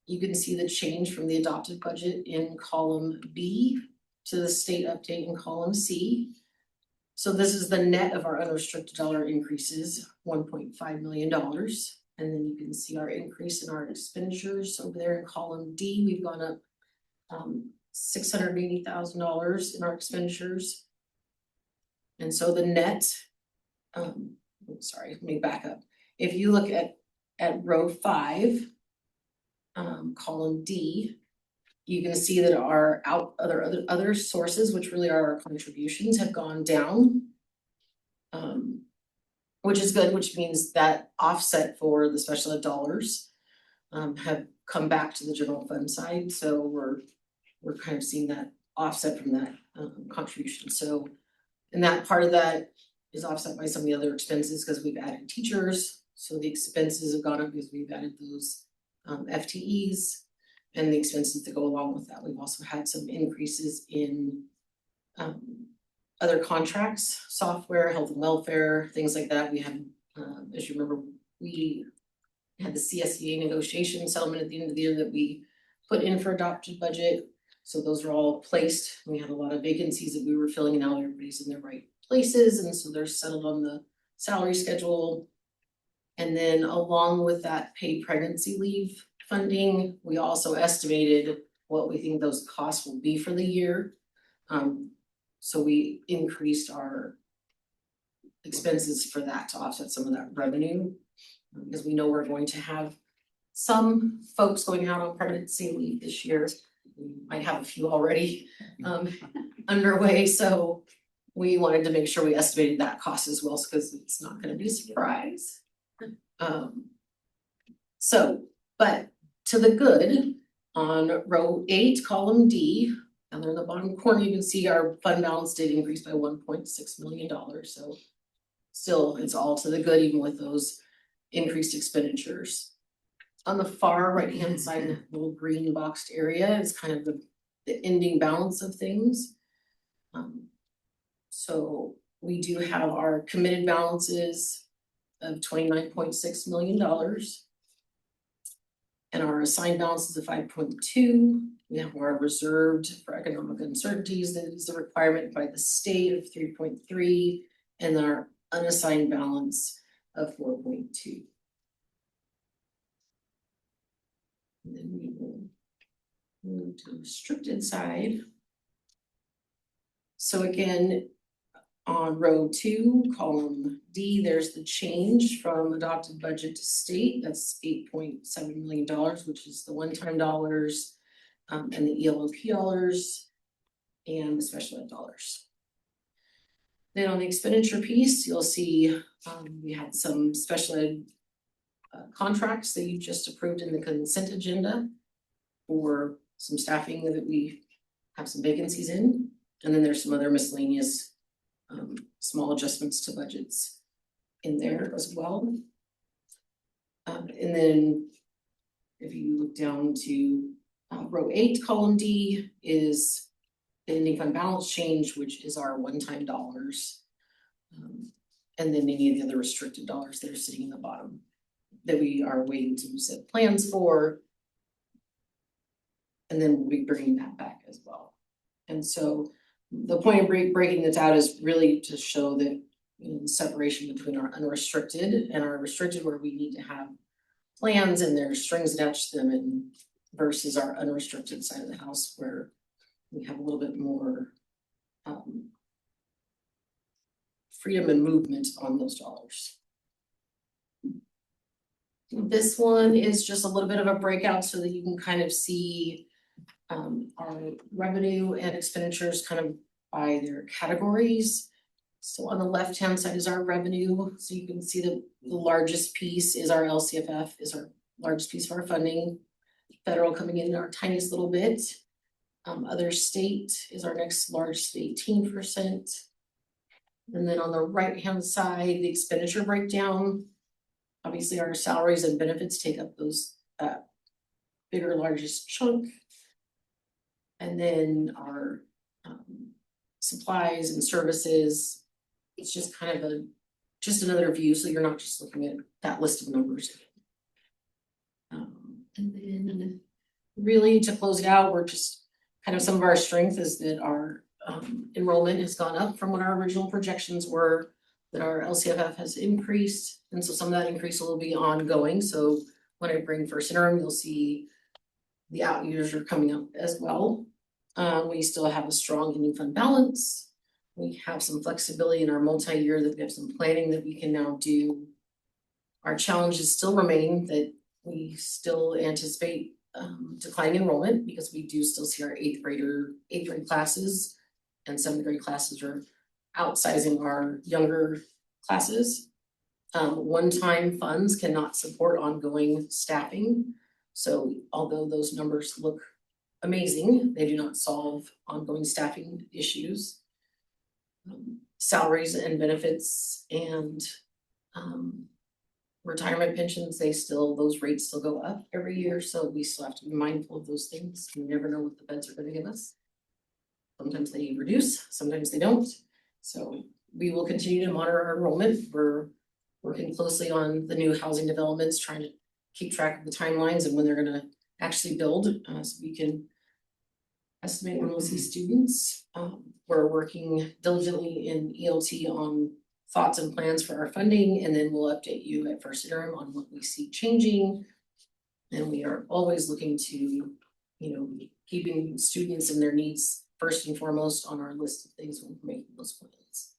You can see the change from the adopted budget in column B to the state update in column C. So this is the net of our unrestricted dollar increases, $1.5 million. And then you can see our increase in our expenditures over there in column D. We've gone up $680,000 in our expenditures. And so the net, sorry, let me back up. If you look at row 5, column D, you can see that our other sources, which really are our contributions, have gone down. Which is good, which means that offset for the special ed dollars have come back to the general fund side. So we're kind of seeing that offset from that contribution. So, and that part of that is offset by some of the other expenses because we've added teachers. So the expenses have gone up because we've added those FTEs. and the expenses that go along with that. We've also had some increases in other contracts, software, health and welfare, things like that. We had, as you remember, we had the CSEA negotiation settlement at the end of the year that we put in for adopted budget. So those are all placed. We had a lot of vacancies that we were filling, and now everybody's in their right places, and so they're settled on the salary schedule. And then along with that paid pregnancy leave funding, we also estimated what we think those costs will be for the year. So we increased our expenses for that to offset some of that revenue. Because we know we're going to have some folks going out on pregnancy leave this year. We might have a few already underway, so we wanted to make sure we estimated that cost as well, because it's not gonna be a surprise. But to the good, on row 8, column D, down there in the bottom corner, you can see our fund balance did increase by $1.6 million, so still, it's all to the good, even with those increased expenditures. On the far right-hand side, the little green boxed area is kind of the ending balance of things. So we do have our committed balances of $29.6 million. And our assigned balances of 5.2. We have our reserved for economic uncertainties, that is a requirement by the state of 3.3, and our unassigned balance of 4.2. And then we will move to the restricted side. So again, on row 2, column D, there's the change from adopted budget to state. That's $8.7 million, which is the one-time dollars, and the ELOP dollars, and the special ed dollars. Then on the expenditure piece, you'll see we had some special ed contracts that you just approved in the consent agenda for some staffing that we have some vacancies in. And then there's some other miscellaneous small adjustments to budgets in there as well. And then if you look down to row 8, column D is the ending fund balance change, which is our one-time dollars. And then any of the other restricted dollars that are sitting in the bottom that we are waiting to set plans for. And then we'll be bringing that back as well. And so the point of breaking this out is really to show that, you know, the separation between our unrestricted and our restricted, where we need to have plans and there's strings attached to them, and versus our unrestricted side of the house, where we have a little bit more freedom and movement on those dollars. This one is just a little bit of a breakout so that you can kind of see our revenue and expenditures kind of by their categories. So on the left-hand side is our revenue. So you can see the largest piece is our LCFF, is our largest piece of our funding. Federal coming in our tiniest little bit. Other state is our next largest, 18%. And then on the right-hand side, the expenditure breakdown. Obviously, our salaries and benefits take up those bigger, largest chunk. And then our supplies and services, it's just kind of just another view, so you're not just looking at that list of numbers. And then really to close it out, we're just kind of some of our strength is that our enrollment has gone up from what our original projections were, that our LCFF has increased, and so some of that increase will be ongoing. So when I bring first interim, you'll see the out years are coming up as well. We still have a strong ending fund balance. We have some flexibility in our multi-year, that we have some planning that we can now do. Our challenges still remain that we still anticipate declining enrollment, because we do still see our eighth grade classes and 7th grade classes are outsizing our younger classes. One-time funds cannot support ongoing staffing. So although those numbers look amazing, they do not solve ongoing staffing issues. Salaries and benefits and retirement pensions, those rates still go up every year, so we still have to be mindful of those things. We never know what the feds are gonna give us. Sometimes they reduce, sometimes they don't. So we will continue to monitor our enrollment. We're working closely on the new housing developments, trying to keep track of the timelines and when they're gonna actually build, so we can estimate when we'll see students. We're working diligently in ELT on thoughts and plans for our funding, and then we'll update you at first interim on what we see changing. And we are always looking to, keeping students and their needs first and foremost on our list of things when we're making those plans.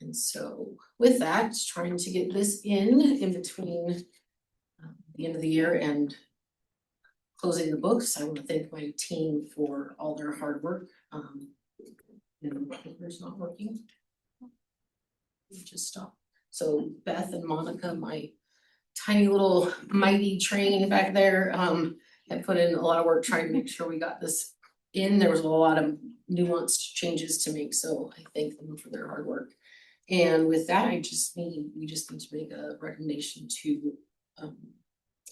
And so with that, trying to get this in between the end of the year and closing the books. I want to thank my team for all their hard work. And the paper's not working. Just stop. So Beth and Monica, my tiny little mighty train back there, have put in a lot of work trying to make sure we got this in. There was a lot of nuanced changes to make, so I thank them for their hard work. And with that, we just need to make a recommendation to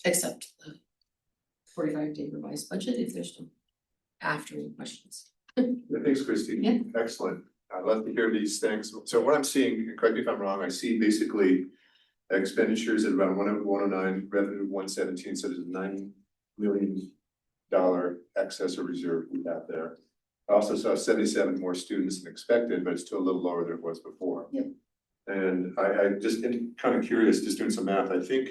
accept the 45-day revised budget if there's no after any questions. Thanks, Christy. Yeah. Excellent. I'd love to hear these things. So what I'm seeing, and correct me if I'm wrong, I see basically expenditures at around 109, revenue 117, so there's a $9 million excess or reserve we have there. I also saw 77 more students than expected, but it's still a little lower than it was before. Yep. And I just kind of curious, just doing some math, I think,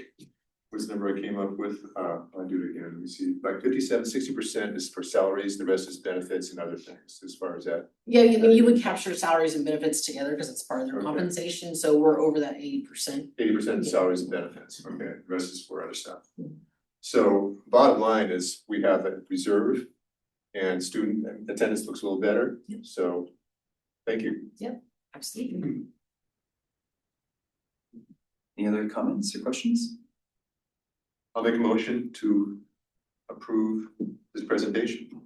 what's the number I came up with? I'll do it again, let me see, like 60% is for salaries, the rest is benefits and other things, as far as that. Yeah, I mean, you would capture salaries and benefits together because it's part of their Okay. compensation, so we're over that 80%. 80% salaries and benefits, okay, the rest is for other stuff. Mhm. So bottom line is, we have a reserve and student attendance looks a little better, Yep. so thank you. Absolutely. Any other comments or questions? I'll make a motion to approve this presentation.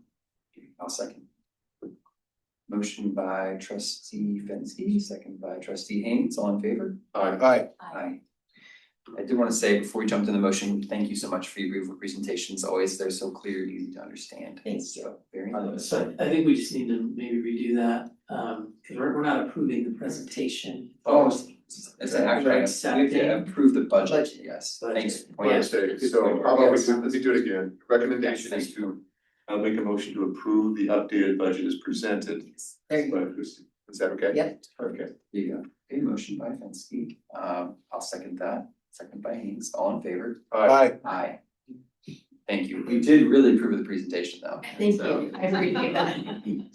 I'll second. Motion by trustee Fenske, second by trustee Haynes, all in favor? Aye. Aye. I do want to say before we jump to the motion, thank you so much for your beautiful presentations. Always, they're so clear, easy to understand. Thanks. So very nice. So I think we just need to maybe redo that, because we're not approving the presentation. Oh, it's an actual, we have Accepting. to approve the budget, Budget. yes, Budget. thanks. for My pointing out. mistake, so how about Yes. let me do it again, recommendation Yes, is to, I'll make a motion to approve the updated budget as presented. There you go. By Christie. Is that okay? Yep. Okay. There you go. Okay, motion by Fenske, I'll second that, second by Haynes, all in favor? Aye. Aye. Thank you, we did really approve of the presentation though. Thank So- you. I appreciate that.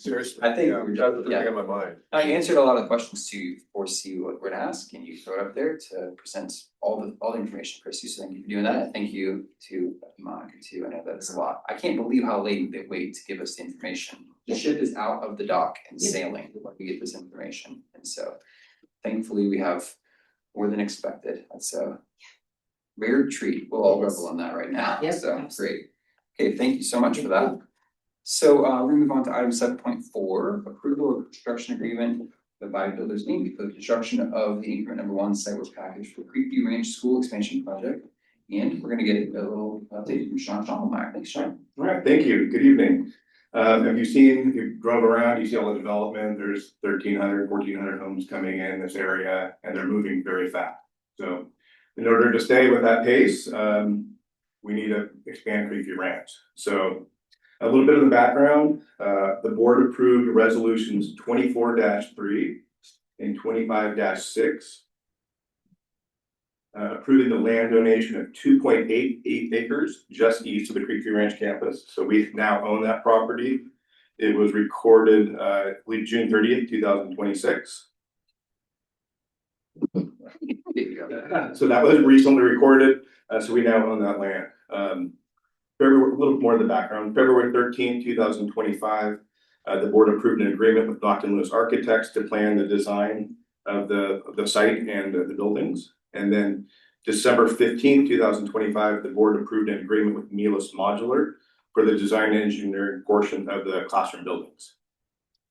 Seriously. I think Yeah, we're that's the yeah. thing on my mind. I answered a lot of the questions to foresee what we're gonna ask, and you throw it up there to present all the information, Chrissy, so thank you for doing that, thank you to Monica too, I know that's a lot. I can't believe how late they wait to give us the information. The ship is out of the dock and Yeah. sailing when we get this information, and so thankfully we have more than expected, that's a rare treat, we'll all revel in that right now, Yep, so absolutely. great. Okay, thank you so much for that. So we move on to item 7.4, approval of construction agreement with Vibe Builders Inc. for the construction of the increment number 1 site work package for Creekview Ranch School Expansion Project. And we're gonna get a little update from Sean Schommelmeyer. Thanks, Sean. All right, thank you. Good evening. Have you seen, you drove around, you see all the development, there's 1,300, 1,400 homes coming in this area and they're moving very fast. So in order to stay with that pace, we need to expand Creekview Ranch. So a little bit of the background, the board approved resolutions 24-3 and 25-6. Approving the land donation of 2.88 acres just east of the Creekview Ranch campus. So we now own that property. It was recorded, I believe June 30th, 2026. There you go. So that was recently recorded, so we now own that land. February, a little more of the background, February 13th, 2025, the board approved an agreement with Nocton Lewis Architects to plan the design of the site and the buildings. And then December 15th, 2025, the board approved an agreement with Neelis Modular for the design and engineering portion of the classroom buildings.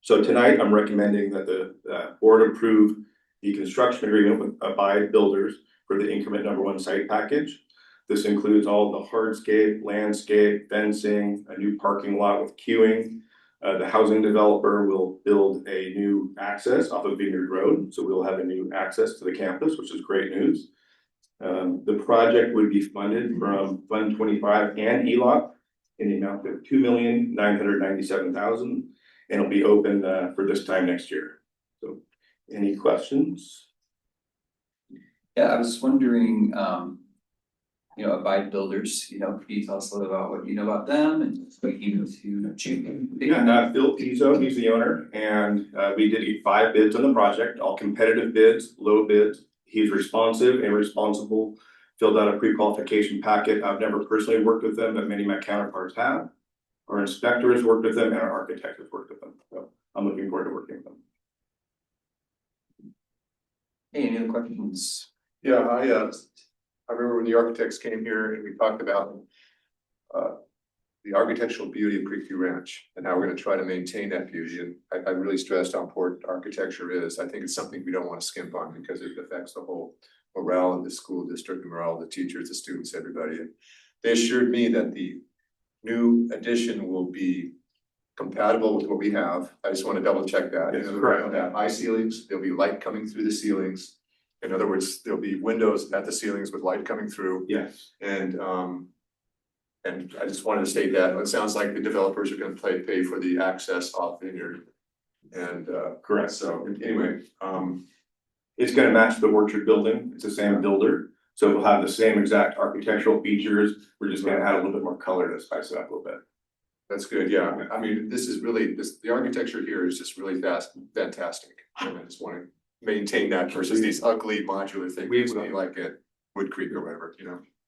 So tonight, I'm recommending that the board approve the construction agreement with Abide Builders for the increment number 1 site package. This includes all the hardscape, landscape, fencing, a new parking lot with queuing. The housing developer will build a new access off of Vineyard Road, so we'll have a new access to the campus, which is great news. The project would be funded from Fund 25 and ELOC in the amount of $2,997,000, and it'll be open for this time next year. So, any questions? Yeah, I was wondering, Abide Builders, could you tell us a little about what you know about them and what you know to achieve? Yeah, Phil Pizzo, he's the owner, and we did 5 bids on the project, all competitive bids, low bids. He's responsive and responsible, filled out a pre-qualification packet. I've never personally worked with them, but many of my counterparts have. Our inspector has worked with them and our architect has worked with them, so I'm looking forward to working with them. Hey, any other questions? Yeah, I remember when the architects came here and we talked about the architectural beauty of Creekview Ranch and how we're gonna try to maintain that beauty. And I really stressed how important architecture is. I think it's something we don't want to skimp on because it affects the whole morale of the school district, the morale of the teachers, the students, everybody. And they assured me that the new addition will be compatible with what we have. I just want to double check that. Yes, In other correct. words, they'll have high ceilings, there'll be light coming through the ceilings. In other words, there'll be windows at the ceilings with light coming through. Yes. And I just wanted to state that, it sounds like the developers are gonna pay for the access off Vineyard. And Correct. so anyway, It's gonna match the Orchard building, it's the same builder, so it'll have the same exact architectural features. We're just gonna add a little bit more color to spice it up a little bit. that's good, yeah. I mean, this is really, the architecture here is just really fantastic. And I just wanna maintain that versus these ugly modular things, We will. like at Wood Creek or whatever,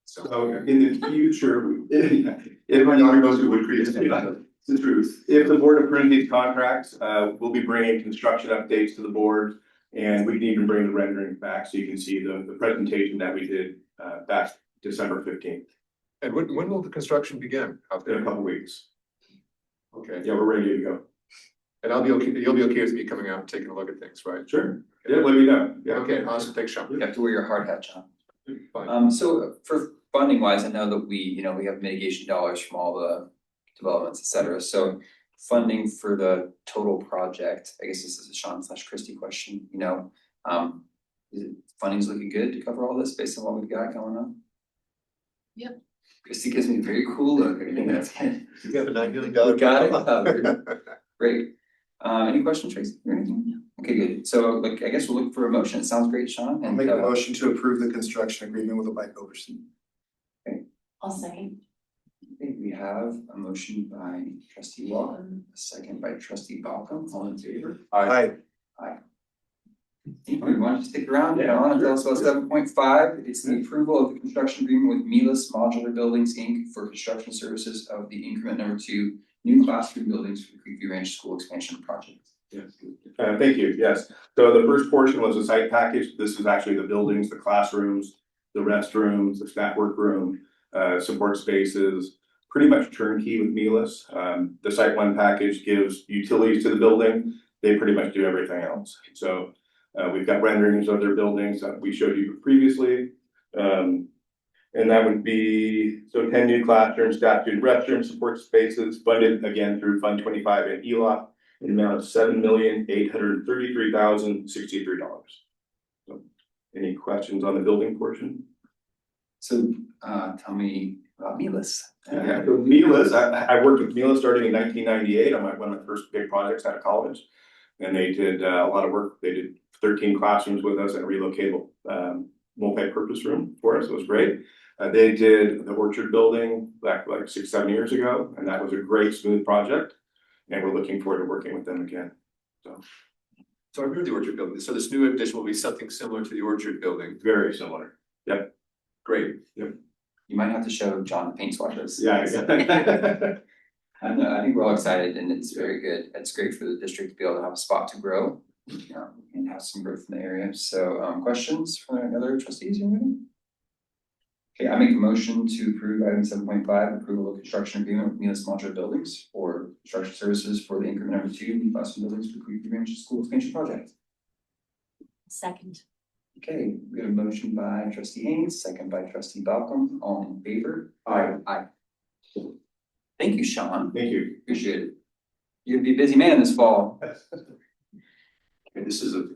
so. So in the future, If my daughter goes to Wood Creek, it's the truth. if the board approves these contracts, we'll be bringing construction updates to the board. And we can even bring the rendering back so you can see the presentation that we did back December 15th, And when will the construction begin out in a there? couple weeks. Okay, Yeah, we're ready to go. and I'll be okay, you'll be okay with me coming out and taking a look at things, right? Sure. Yeah, let me know. Yeah. Okay, awesome, thanks, Sean. You have to wear your hard hat, John. Fine. So for funding wise, I know that we have mitigation dollars from all the developments, et cetera. So funding for the total project, I guess this is a Sean/Christie question, is it, funding's looking good to cover all this based on what we've got going on? Yep. Christie gives me a very cool look. I think that's good. You have a $9 million. We got it covered. Great. Any questions, Tracy, or anything? Okay, good. So I guess we'll look for a motion. It sounds great, Sean. I'll And make a motion to approve the construction agreement with Abide Builders. I'll second. Okay, we have a motion by trustee Walken, a second by trustee Balcom, all in favor? Aye. Anyone want to stick around, and tell us about 7.5, it's the approval of the construction agreement with Milas Modular Buildings, Inc. for construction services of the increment number 2 new classroom buildings for the Creekview Ranch School Expansion Project. Yes. Thank you, yes. So the first portion was a site package. This is actually the buildings, the classrooms, the restrooms, the staff workroom, support spaces, pretty much turnkey with Milas. The site one package gives utilities to the building. They pretty much do everything else. So we've got renderings of their buildings that we showed you previously. And that would be, 10 new classrooms, staff student restrooms, support spaces, funded again through Fund 25 and ELOC. In the amount of $7,833,063. So, any questions on the building portion? So tell me about Milas. Yeah, so Milas, I worked with Milas starting in 1998 on one of my first big projects out of college. And they did a lot of work. They did 13 classrooms with us and a relocatable multi-purpose room for us. It was great. They did the Orchard building back like 6-7 years ago, and that was a great smooth project. And we're looking forward to working with them again. So I remember the Orchard building, so this new addition will be something similar to the Orchard building. Very similar. Yep. Great. You might have to show John the paint swatches. Yeah. I think we're all excited and it's very good. It's great for the district to be able to have a spot to grow, and have some growth in the area. So, questions from other trustees or anything? Okay, I make a motion to approve item 7.5, approval of construction agreement with Milas Modular Buildings for construction services for the increment number 2 new classroom buildings for Creekview Ranch School Expansion Project. Second. Okay, we have a motion by trustee Haynes, second by trustee Balcom, all in favor? Aye. Aye. Thank you, Sean, Thank you. appreciate it. You're gonna be a busy man this fall. Okay, this is a,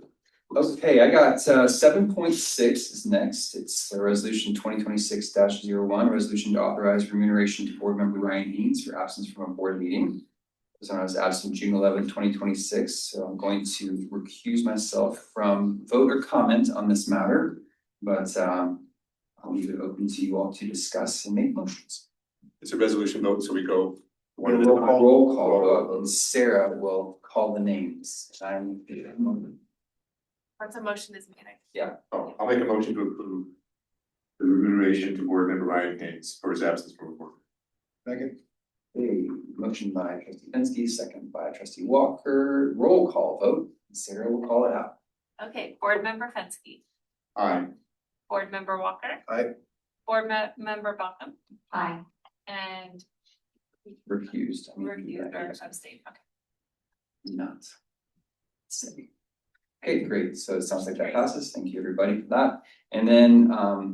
Okay, I got 7.6 is next. It's a resolution 2026-01, resolution to authorize remuneration to board member Ryan Haynes for absence from a board meeting. So I was absent June 11, 2026, so I'm going to recuse myself from vote or comment on this matter. But I'll leave it open to you all to discuss and make motions. it's a resolution vote, so we go one at a Roll time. call. Roll call vote, and Sarah will call the names. Once a motion is made, Oh, I'll make a motion to approve the remuneration to board member Ryan Haynes for his absence from work. Second. Okay, motion by trustee Pensky, second by trustee Walker, roll call vote, Sarah will call it out. okay, board member Fenske, Aye. board member Walker. Aye. Board member Buckham Aye. and Recused. I mean, reviewed or recused. abstained, okay. Not. Say. Okay, great, so it sounds like that passes, thank you everybody for that, and then are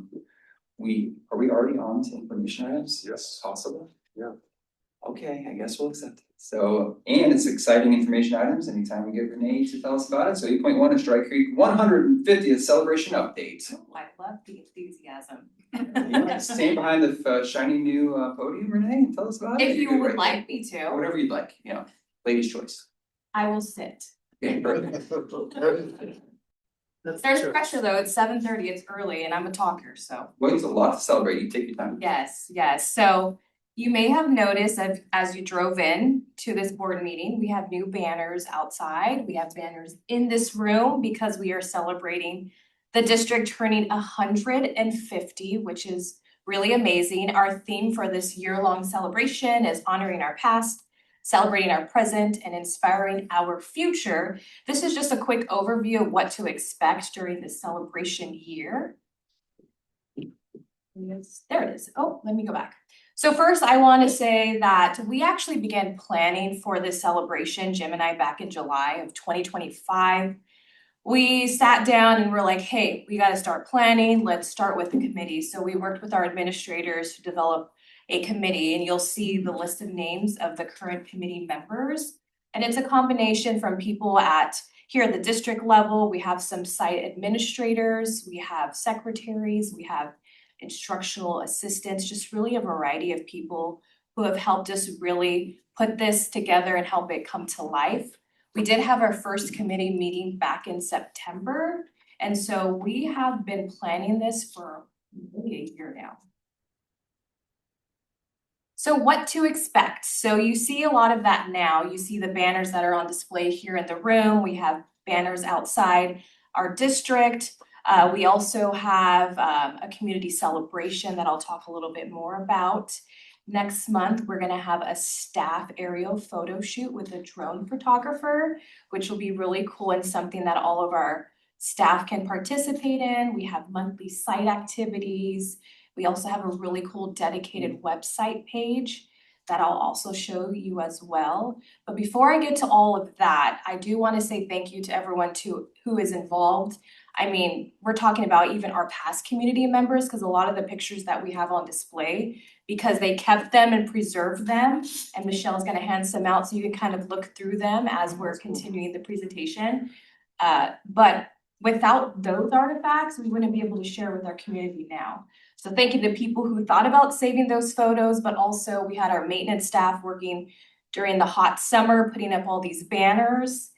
we already on to information items? Yes. Possible? Yeah. Okay, I guess we'll accept it, so, and it's exciting information items, anytime we get Renee to tell us about it, so 8.1 is Strike Creek 150th celebration update. I love the enthusiasm. Yeah, stand behind the shiny new podium, Renee, and tell us about it. If you You're would right like me there. to, Whatever you'd like, you know, ladies' choice. I will sit. Okay, perfect. That's There's true. pressure though, it's 7:30, it's early and I'm a talker, so. Well, it's a lot to celebrate, you take your time. Yes, yes, so you may have noticed as you drove in to this board meeting, we have new banners outside. We have banners in this room because we are celebrating the district turning 150, which is really amazing. Our theme for this year-long celebration is honoring our past, celebrating our present, and inspiring our future. This is just a quick overview of what to expect during this celebration year. Yes, there it is. Oh, let me go back. So first, I want to say that we actually began planning for this celebration, Jim and I, back in July of 2025. We sat down and we're like, hey, we got to start planning. Let's start with the committee. So we worked with our administrators to develop a committee, and you'll see the list of names of the current committee members. And it's a combination from people here at the district level. We have some site administrators, we have secretaries, we have instructional assistants, just really a variety of people who have helped us really put this together and help it come to life. We did have our first committee meeting back in September, and so we have been planning this for maybe a year now. So what to expect? So you see a lot of that now. You see the banners that are on display here in the room. We have banners outside our district. We also have a community celebration that I'll talk a little bit more about. Next month, we're gonna have a staff aerial photo shoot with a drone photographer, which will be really cool and something that all of our staff can participate in. We have monthly site activities. We also have a really cool dedicated website page that I'll also show you as well. But before I get to all of that, I do want to say thank you to everyone who is involved. I mean, we're talking about even our past community members, because a lot of the pictures that we have on display, because they kept them and preserved them, and Michelle's gonna hand some out so you can kind of look through them as we're continuing the presentation. But without those artifacts, we wouldn't be able to share with our community now. So thank you to people who thought about saving those photos, but also we had our maintenance staff working during the hot summer, putting up all these banners.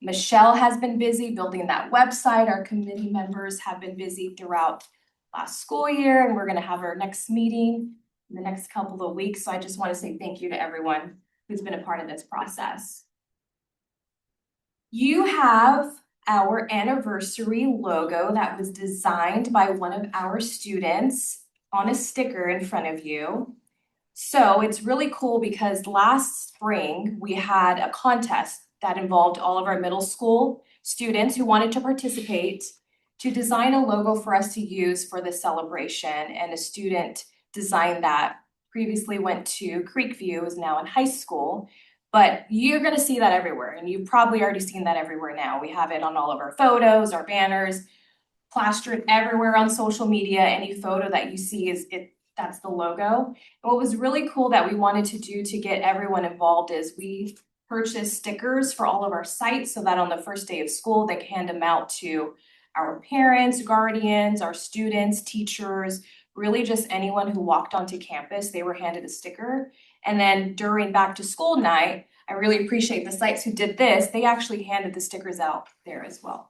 Michelle has been busy building that website. Our committee members have been busy throughout last school year, and we're gonna have our next meeting in the next couple of weeks. So I just want to say thank you to everyone who's been a part of this process. You have our anniversary logo that was designed by one of our students on a sticker in front of you. So it's really cool because last spring we had a contest that involved all of our middle school students who wanted to participate to design a logo for us to use for the celebration. And a student designed that, previously went to Creekview, is now in high school. But you're gonna see that everywhere, and you've probably already seen that everywhere now. We have it on all of our photos, our banners. plastered everywhere on social media. Any photo that you see that's the logo. And what was really cool that we wanted to do to get everyone involved is we purchased stickers for all of our sites so that on the first day of school, they can hand them out to our parents, guardians, our students, teachers, really just anyone who walked onto campus, they were handed a sticker. And then during back to school night, I really appreciate the sites who did this. They actually handed the stickers out there as well.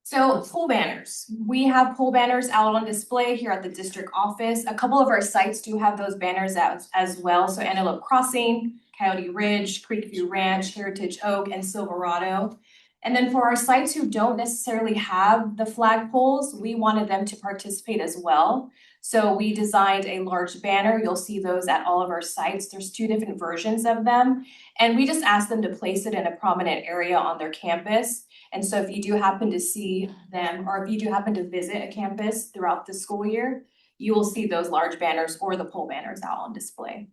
So pole banners, we have pole banners out on display here at the district office. A couple of our sites do have those banners out as well. So Antelope Crossing, Coyote Ridge, Creekview Ranch, Heritage Oak, and Silverado. And then for our sites who don't necessarily have the flag poles, we wanted them to participate as well. So we designed a large banner. You'll see those at all of our sites. There's 2 different versions of them. And we just asked them to place it in a prominent area on their campus. And so if you do happen to see them, or if you do happen to visit a campus throughout the school year, you will see those large banners or the pole banners out on display.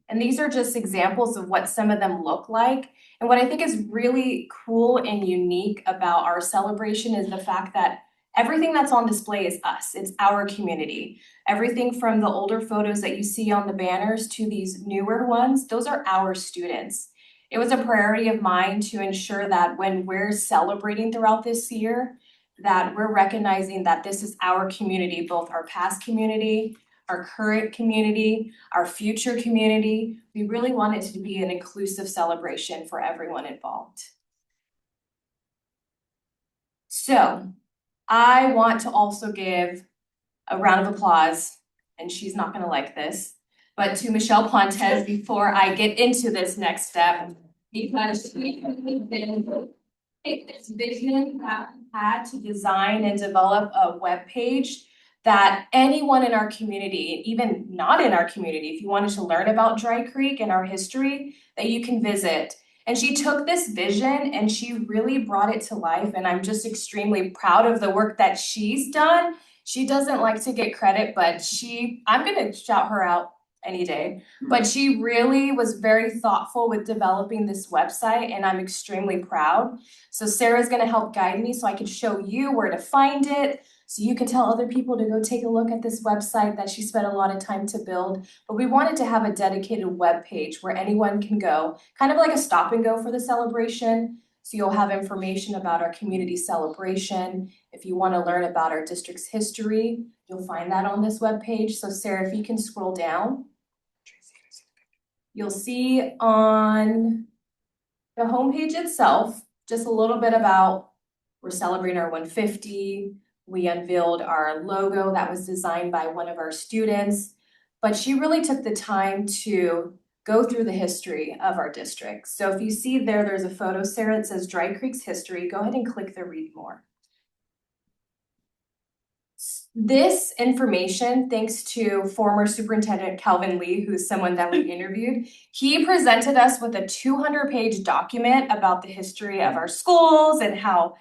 And these are just examples of what some of them look like. And what I think is really cool and unique about our celebration is the fact that everything that's on display is us. It's our community. Everything from the older photos that you see on the banners to these newer ones, those are our students. It was a priority of mine to ensure that when we're celebrating throughout this year, that we're recognizing that this is our community, both our past community, our current community, our future community. We really want it to be an inclusive celebration for everyone involved. So I want to also give a round of applause, and she's not gonna like this, but to Michelle Pontes before I get into this next step, because she has take this vision that we had to design and develop a web page that anyone in our community, even not in our community, if you wanted to learn about Dry Creek and our history, that you can visit. And she took this vision and she really brought it to life, and I'm just extremely proud of the work that she's done. She doesn't like to get credit, but I'm gonna shout her out any day. But she really was very thoughtful with developing this website, and I'm extremely proud. So Sarah's gonna help guide me so I can show you where to find it, so you can tell other people to go take a look at this website that she spent a lot of time to build. But we wanted to have a dedicated web page where anyone can go, kind of like a stop and go for the celebration. So you'll have information about our community celebration. If you want to learn about our district's history, you'll find that on this web page. So Sarah, if you can scroll down, you'll see on the homepage itself, just a little bit about, we're celebrating our 150. We unveiled our logo that was designed by one of our students, but she really took the time to go through the history of our district. So if you see there's a photo, Sarah, that says Dry Creek's history. Go ahead and click the read more. This information, thanks to former Superintendent Calvin Lee, who's someone that we interviewed, he presented us with a 200-page document about the history of our schools and how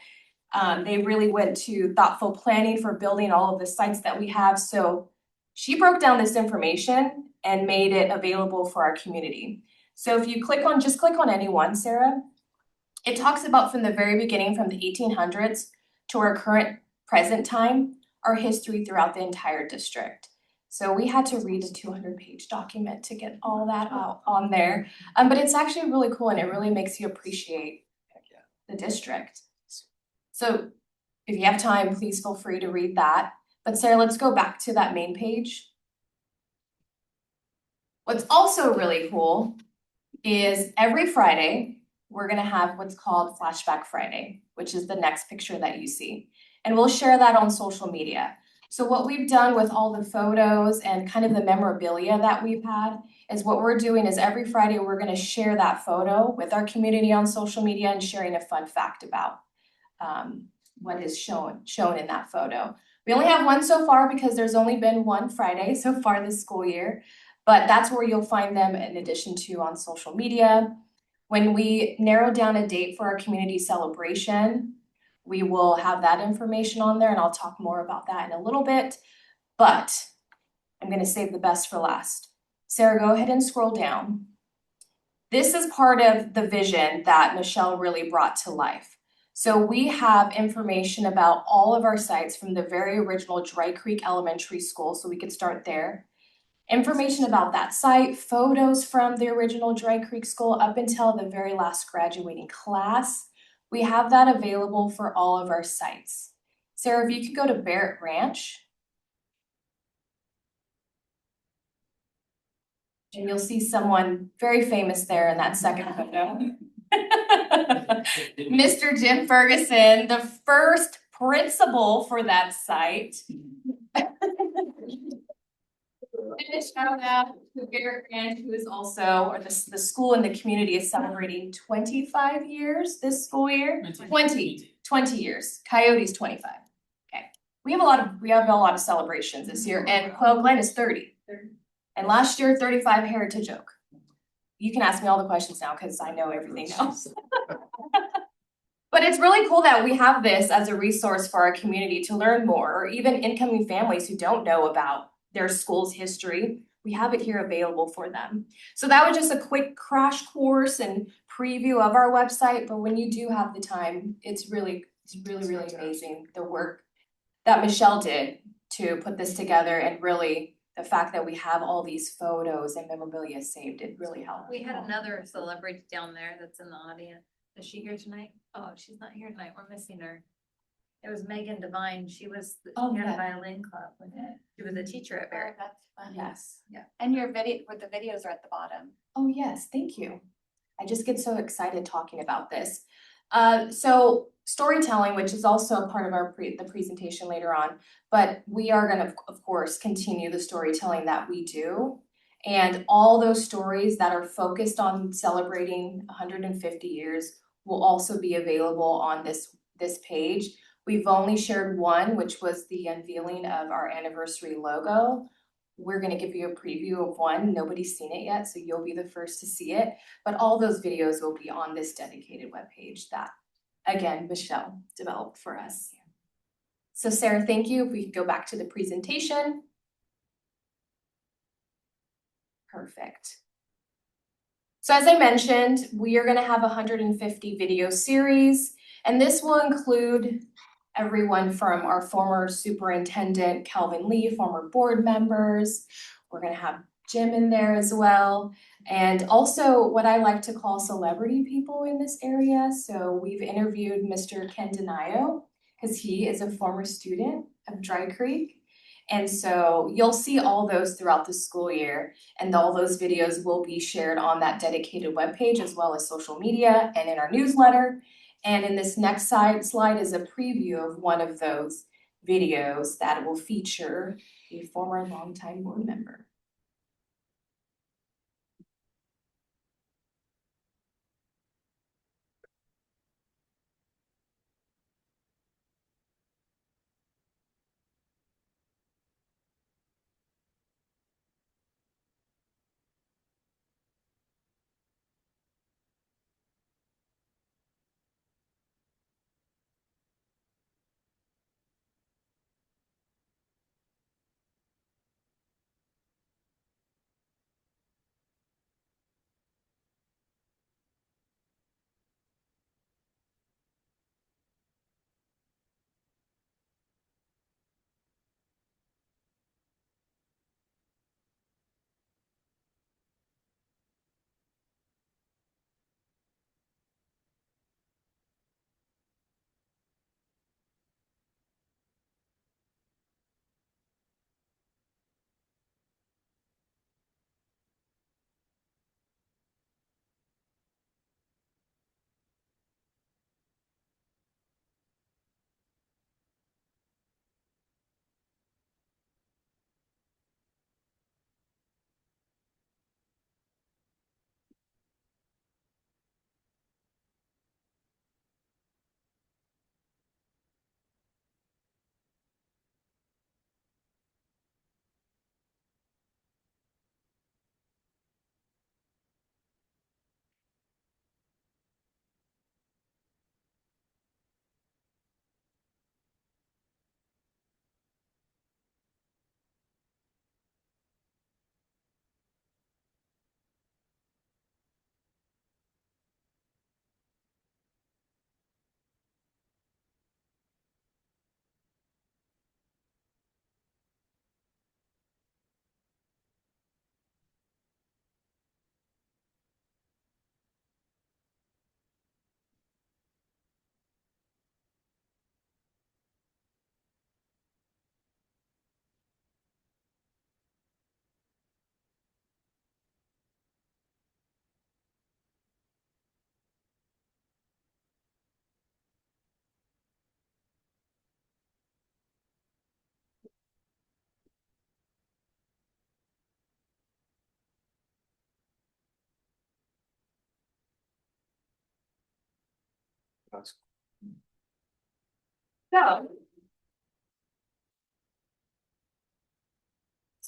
they really went to thoughtful planning for building all of the sites that we have. So she broke down this information and made it available for our community. So if you just click on any one, Sarah, it talks about from the very beginning, from the 1800s to our current present time, our history throughout the entire district. So we had to read a 200-page document to get all that out on there. But it's actually really cool, and it really makes you appreciate the district. So if you have time, please feel free to read that. But Sarah, let's go back to that main page. What's also really cool is every Friday, we're gonna have what's called Flashback Friday, which is the next picture that you see. And we'll share that on social media. So what we've done with all the photos and kind of the memorabilia that we've had is what we're doing is every Friday, we're gonna share that photo with our community on social media and sharing a fun fact about what is shown in that photo. We only have one so far because there's only been one Friday so far this school year, but that's where you'll find them in addition to on social media. When we narrow down a date for our community celebration, we will have that information on there, and I'll talk more about that in a little bit, but I'm gonna save the best for last. Sarah, go ahead and scroll down. This is part of the vision that Michelle really brought to life. So we have information about all of our sites from the very original Dry Creek Elementary School, so we could start there. Information about that site, photos from the original Dry Creek School up until the very last graduating class. We have that available for all of our sites. Sarah, if you could go to Barrett Ranch. And you'll see someone very famous there in that second photo. Mr. Jim Ferguson, the first principal for that site. And a shout out to Barrett Ranch, who is also, or the school and the community is celebrating 25 years this school year. 20 years. Coyote's 25. Okay. We have a lot of celebrations this year, and Quail Glen is 30. And last year, 35 Heritage Oak. You can ask me all the questions now because I know everything now. But it's really cool that we have this as a resource for our community to learn more, or even incoming families who don't know about their school's history. We have it here available for them. So that was just a quick crash course and preview of our website. But when you do have the time, it's really amazing the work that Michelle did to put this together, and really the fact that we have all these photos and memorabilia saved, it really helped. We had another celebrity down there that's in the audience. Is she here tonight? Oh, she's not here tonight. We're missing her. It was Megan Devine. She had a violin club with it. She was a teacher at Barrett. That's fun. Yes. Yeah. And your video, the videos are at the bottom. Oh, yes, thank you. I just get so excited talking about this. So storytelling, which is also a part of the presentation later on, but we are gonna, of course, continue the storytelling that we do. And all those stories that are focused on celebrating 150 years will also be available on this page. We've only shared one, which was the unveiling of our anniversary logo. We're gonna give you a preview of one. Nobody's seen it yet, so you'll be the first to see it. But all those videos will be on this dedicated webpage that, again, Michelle developed for us. So Sarah, thank you. If we could go back to the presentation. Perfect. So as I mentioned, we are gonna have 150 video series, and this will include everyone from our former superintendent, Calvin Lee, former board members. We're gonna have Jim in there as well. And also what I like to call celebrity people in this area. So we've interviewed Mr. Ken Denayo, because he is a former student of Dry Creek. And so you'll see all those throughout the school year, and all those videos will be shared on that dedicated webpage as well as social media and in our newsletter. And in this next slide is a preview of one of those videos that will feature a former longtime board member. So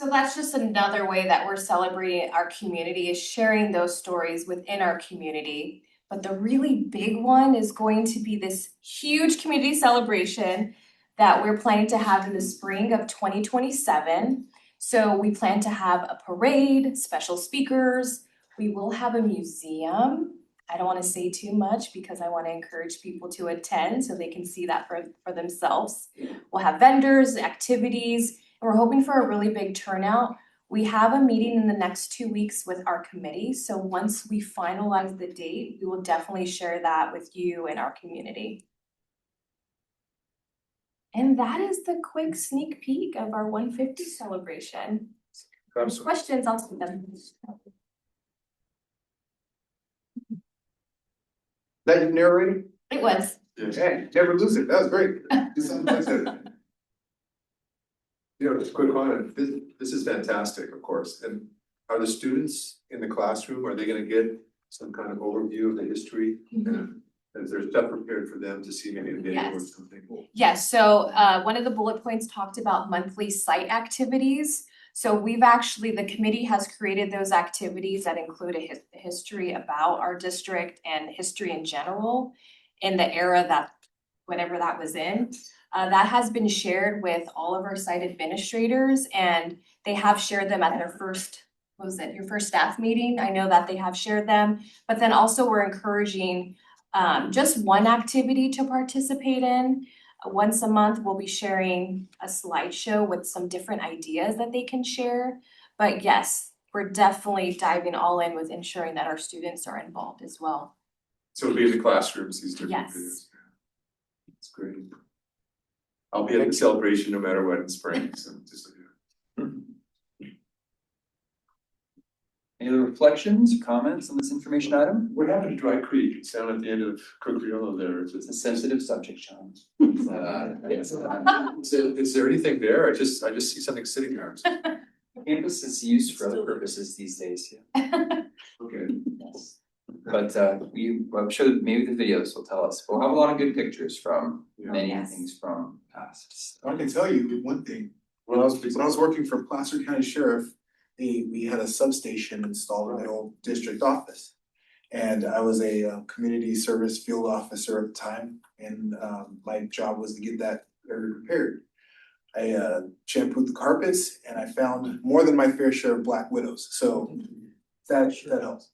that's just another way that we're celebrating our community, is sharing those stories within our community. But the really big one is going to be this huge community celebration that we're planning to have in the spring of 2027. So we plan to have a parade, special speakers, we will have a museum. I don't wanna say too much because I wanna encourage people to attend so they can see that for themselves. We'll have vendors, activities, and we're hoping for a really big turnout. We have a meeting in the next 2 weeks with our committee, so once we finalize the date, we will definitely share that with you and our community. And that is the quick sneak peek of our 150 celebration. Questions, I'll take them. That you narrated? It was. Hey, never lose it, that was great. Do something like that. You know, just a quick comment, this is fantastic, of course, and are the students in the classroom, are they gonna get some kind of overview of the history? And is there stuff prepared for them to see, maybe a video or Yes. something? Yes, so one of the bullet points talked about monthly site activities. So the committee has created those activities that include a history about our district and history in general in the era that, whatever that was in. That has been shared with all of our site administrators, and they have shared them at their first, what was it, your first staff meeting? I know that they have shared them, but then also we're encouraging just one activity to participate in. Once a month, we'll be sharing a slideshow with some different ideas that they can share. But yes, we're definitely diving all in with ensuring that our students are involved as well. So it'll be in the classrooms, these different Yes. videos. That's great. I'll be at the celebration no matter what in spring, so just. Any other reflections, or comments on this information item? What happened to Dry Creek? It's down at the end of Cookriolo there. It's a sensitive subject, Sean. Yes. Is there anything there? I just see something sitting there. Campus is used for other purposes these days, yeah. Okay. Yes. But I'm sure that maybe the videos will tell us. We'll have a lot of good pictures from many Yes. things from past. I can tell you one thing, when I was working for Placer County Sheriff, we had a substation installed in the old district office. And I was a community service field officer at the time, and my job was to get that area repaired. I shampooed the carpets and I found more than my fair share of black widows, so that helps.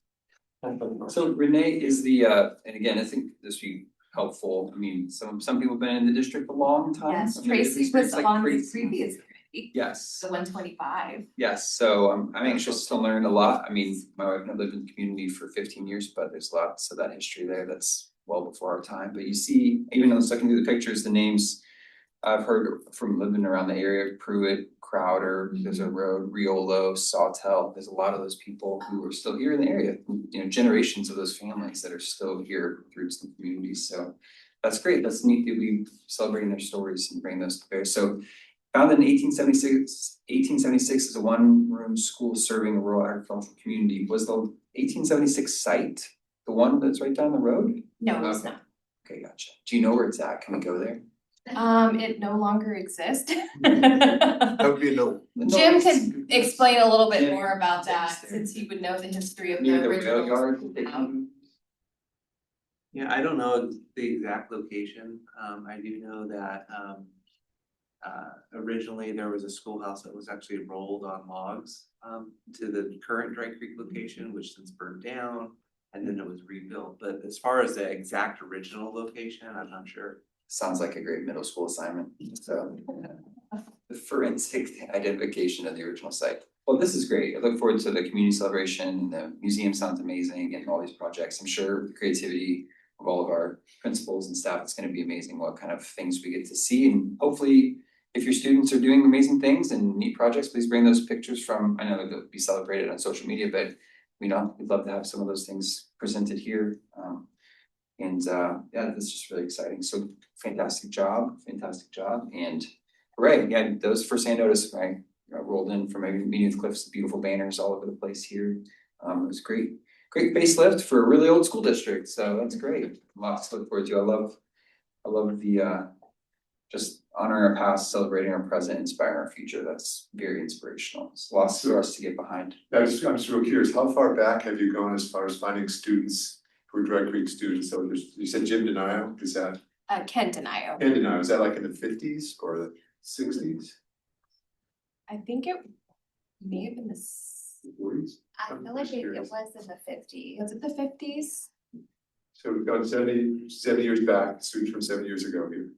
So Renee is the, and again, I think this would be helpful. I mean, some people have been in the district a long time. Yes, Some maybe Tracy experience was like on the Tracy. previous committee, Yes. the 125. Yes, so I'm anxious to learn a lot. I mean, my wife and I lived in the community for 15 years, but there's lots of that history there that's well before our time. But you see, even though it's looking through the pictures, the names I've heard from living around the area, Pruitt, Crowder, there's a road, Riolo, Sawtell. There's a lot of those people who are still here in the area, you know, generations of those families that are still here through some communities. So that's great. That's neat that we celebrating their stories and bring those to bear. So founded in 1876 as a one-room school serving a rural agricultural community. Was the 1876 site the one that's right down the road? No, it's Okay. not. Okay, gotcha. Do you know where it's at? Can we go there? It no longer exists. That would be a no. Jim could explain a little bit Jim, more about that, thanks, there. since he would know the history of the Near the rail original. yard. Yeah, I don't know the exact location. I do know that originally there was a schoolhouse that was actually rolled on logs to the current Dry Creek location, which since burned down, and then it was rebuilt. But as far as the exact original location, I'm not sure. Sounds like a great middle school assignment, so. The forensic identification of the original site. Well, this is great. I look forward to the community celebration. The museum sounds amazing and all these projects. I'm sure the creativity of all of our principals and staff, it's gonna be amazing what kind of things we get to see. And hopefully, if your students are doing amazing things and neat projects, please bring those pictures from, I know they'll be celebrated on social media, but you know, we'd love to have some of those things presented here. Yeah, this is just really exciting. So fantastic job. And hooray, yeah, those first hand notice, I rolled in from my meeting with Cliff's beautiful banners all over the place here. It was great. great facelift for a really old school district, so that's great. Lots to look forward to. I love the just honoring our past, celebrating our present, inspiring our future. That's very inspirational. It's lots for us to get behind. I'm just real curious, how far back have you gone as far as finding students who are Drug Creek students? So you said Jim Denio, is that, Ken Denio. Ken Denio, is that like in the 50s or the 60s? I think it may have been the, 40s? I feel like it was in the 50s. was it the 50s? So we've gone 70 years back, students from 7 years ago here.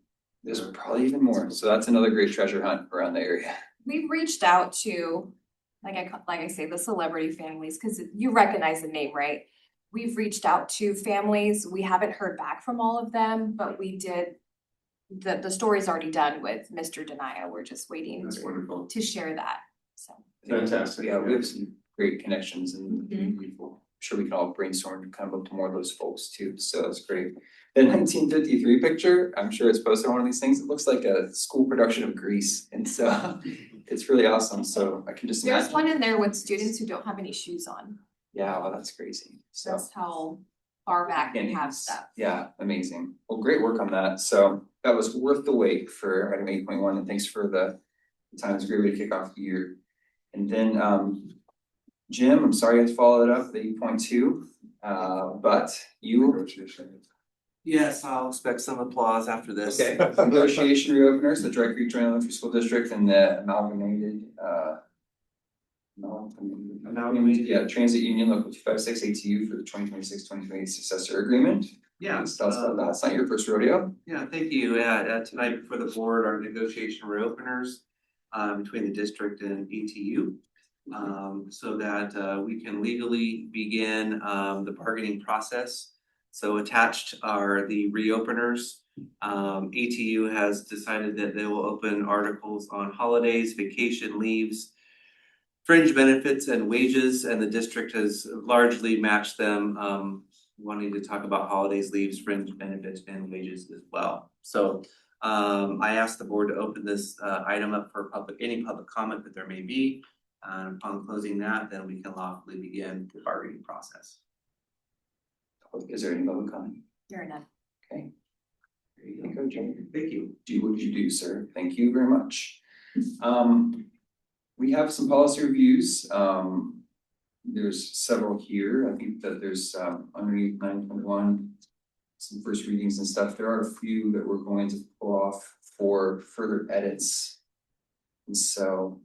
There's probably even more, so that's another great treasure hunt around the area. We've reached out to, like I say, the celebrity families, because you recognize the name, right? We've reached out to families. We haven't heard back from all of them, but we did. The story's already done with Mr. Denio. We're just waiting That's wonderful. to share that, so. Fantastic. Yeah, we have some great connections and Mhm. I'm sure we can all brainstorm to kind of look to more of those folks too, so that's great. The 1953 picture, I'm sure it's posted on one of these things, it looks like a school production of Grease, and so it's really awesome, so I can just imagine. There's one in there with students who don't have any shoes on. Yeah, well, that's crazy, so. That's how far back we have stuff. Yeah, amazing. Well, great work on that. So that was worth the wait for item 8.1, and thanks for the time. It's a great way to kick off the year. And then Jim, I'm sorry I had to follow it up with 8.2, but you. Yes, I'll expect some applause after this. Okay, negotiation reopeners, the Dry Creek Joint Elementary School District and the amalgamated Transit Union Local 256 ATU for the 2026-2028 successor agreement. Yeah. Please tell us about that. It's not your first rodeo. Yeah, thank you. Tonight before the board are negotiation reopeners between the district and ETU. So that we can legally begin the bargaining process. So attached are the reopeners. ETU has decided that they will open articles on holidays, vacation leaves, fringe benefits and wages, and the district has largely matched them, wanting to talk about holidays, leaves, fringe benefits, and wages as well. So I asked the board to open this item up for any public comment that there may be. Upon closing that, then we can lawfully begin the bargaining process. Is there any public comment? You're enough. Okay. There you go, Jim. Thank you. Do what you do, sir. Thank you very much. We have some policy reviews. There's several here. I think that there's underneath 9.1, some first readings and stuff. There are a few that we're going to pull off for further edits. And so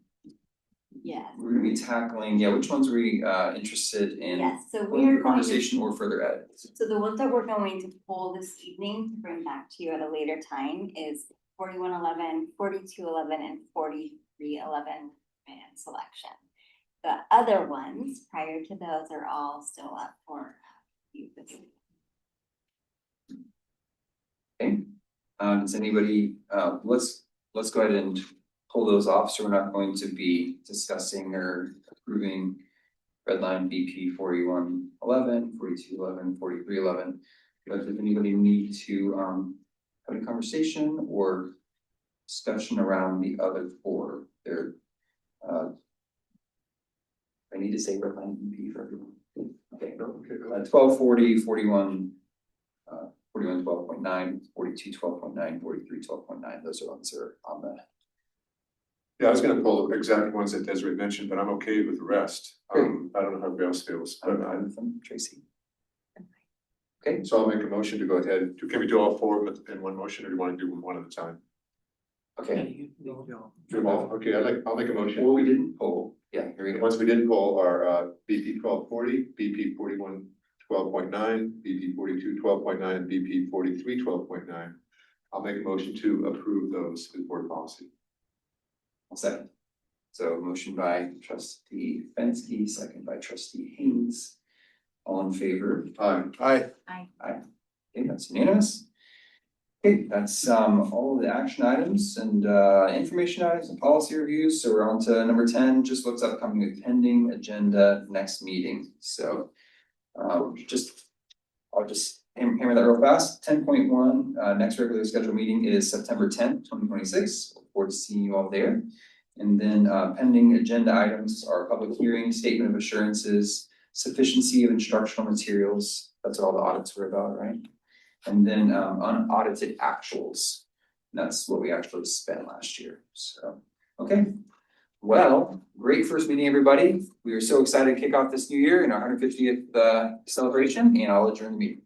Yes, we're gonna be tackling, which ones are we interested in? yes, so Both we are the going to, conversation or further edits? so the ones that we're going to pull this evening to bring back to you at a later time is 4111, 4211, and 4311 and selection. The other ones prior to those are all still up for you. Okay, does anybody, let's go ahead and pull those off, so we're not going to be discussing or approving red line BP 4111, 4211, 4311. But does anybody need to have a conversation or discussion around the other four? There, I need to say red line BP for everyone. Okay, 1240, 41, 41 12.9, 42 12.9, 43 12.9. Those are ones that are on the. Yeah, I was gonna pull the exact ones that Desiree mentioned, but I'm okay with the rest. I don't know how everybody else feels, but Tracy. so I'll make a motion to go ahead. Can we do all four of them in one motion, or do you wanna do them one at a time? Okay, Do them all? Okay, I'll make a motion. well, we didn't pull, here we The go. ones we didn't pull are BP 1240, BP 41 12.9, BP 42 12.9, and BP 43 12.9. I'll make a motion to approve those as board policy. I'll second. So motion by trustee Fenske, second by trustee Haynes. All in favor? Aye. Okay, that's unanimous. Okay, that's all of the action items and information items and policy reviews. So we're on to number 10, just what's upcoming with pending agenda next meeting. So I'll just hammer that real fast. 10.1, next regularly scheduled meeting is September 10th, 2026. Look forward to seeing you all there. And then pending agenda items are public hearing, statement of assurances, sufficiency of instructional materials, that's what all the audits were about, right? And then unaudited actuals, that's what we actually spent last year, so, okay. Well, great first meeting, everybody. We are so excited to kick off this new year in our 150th celebration, and I'll adjourn the meeting.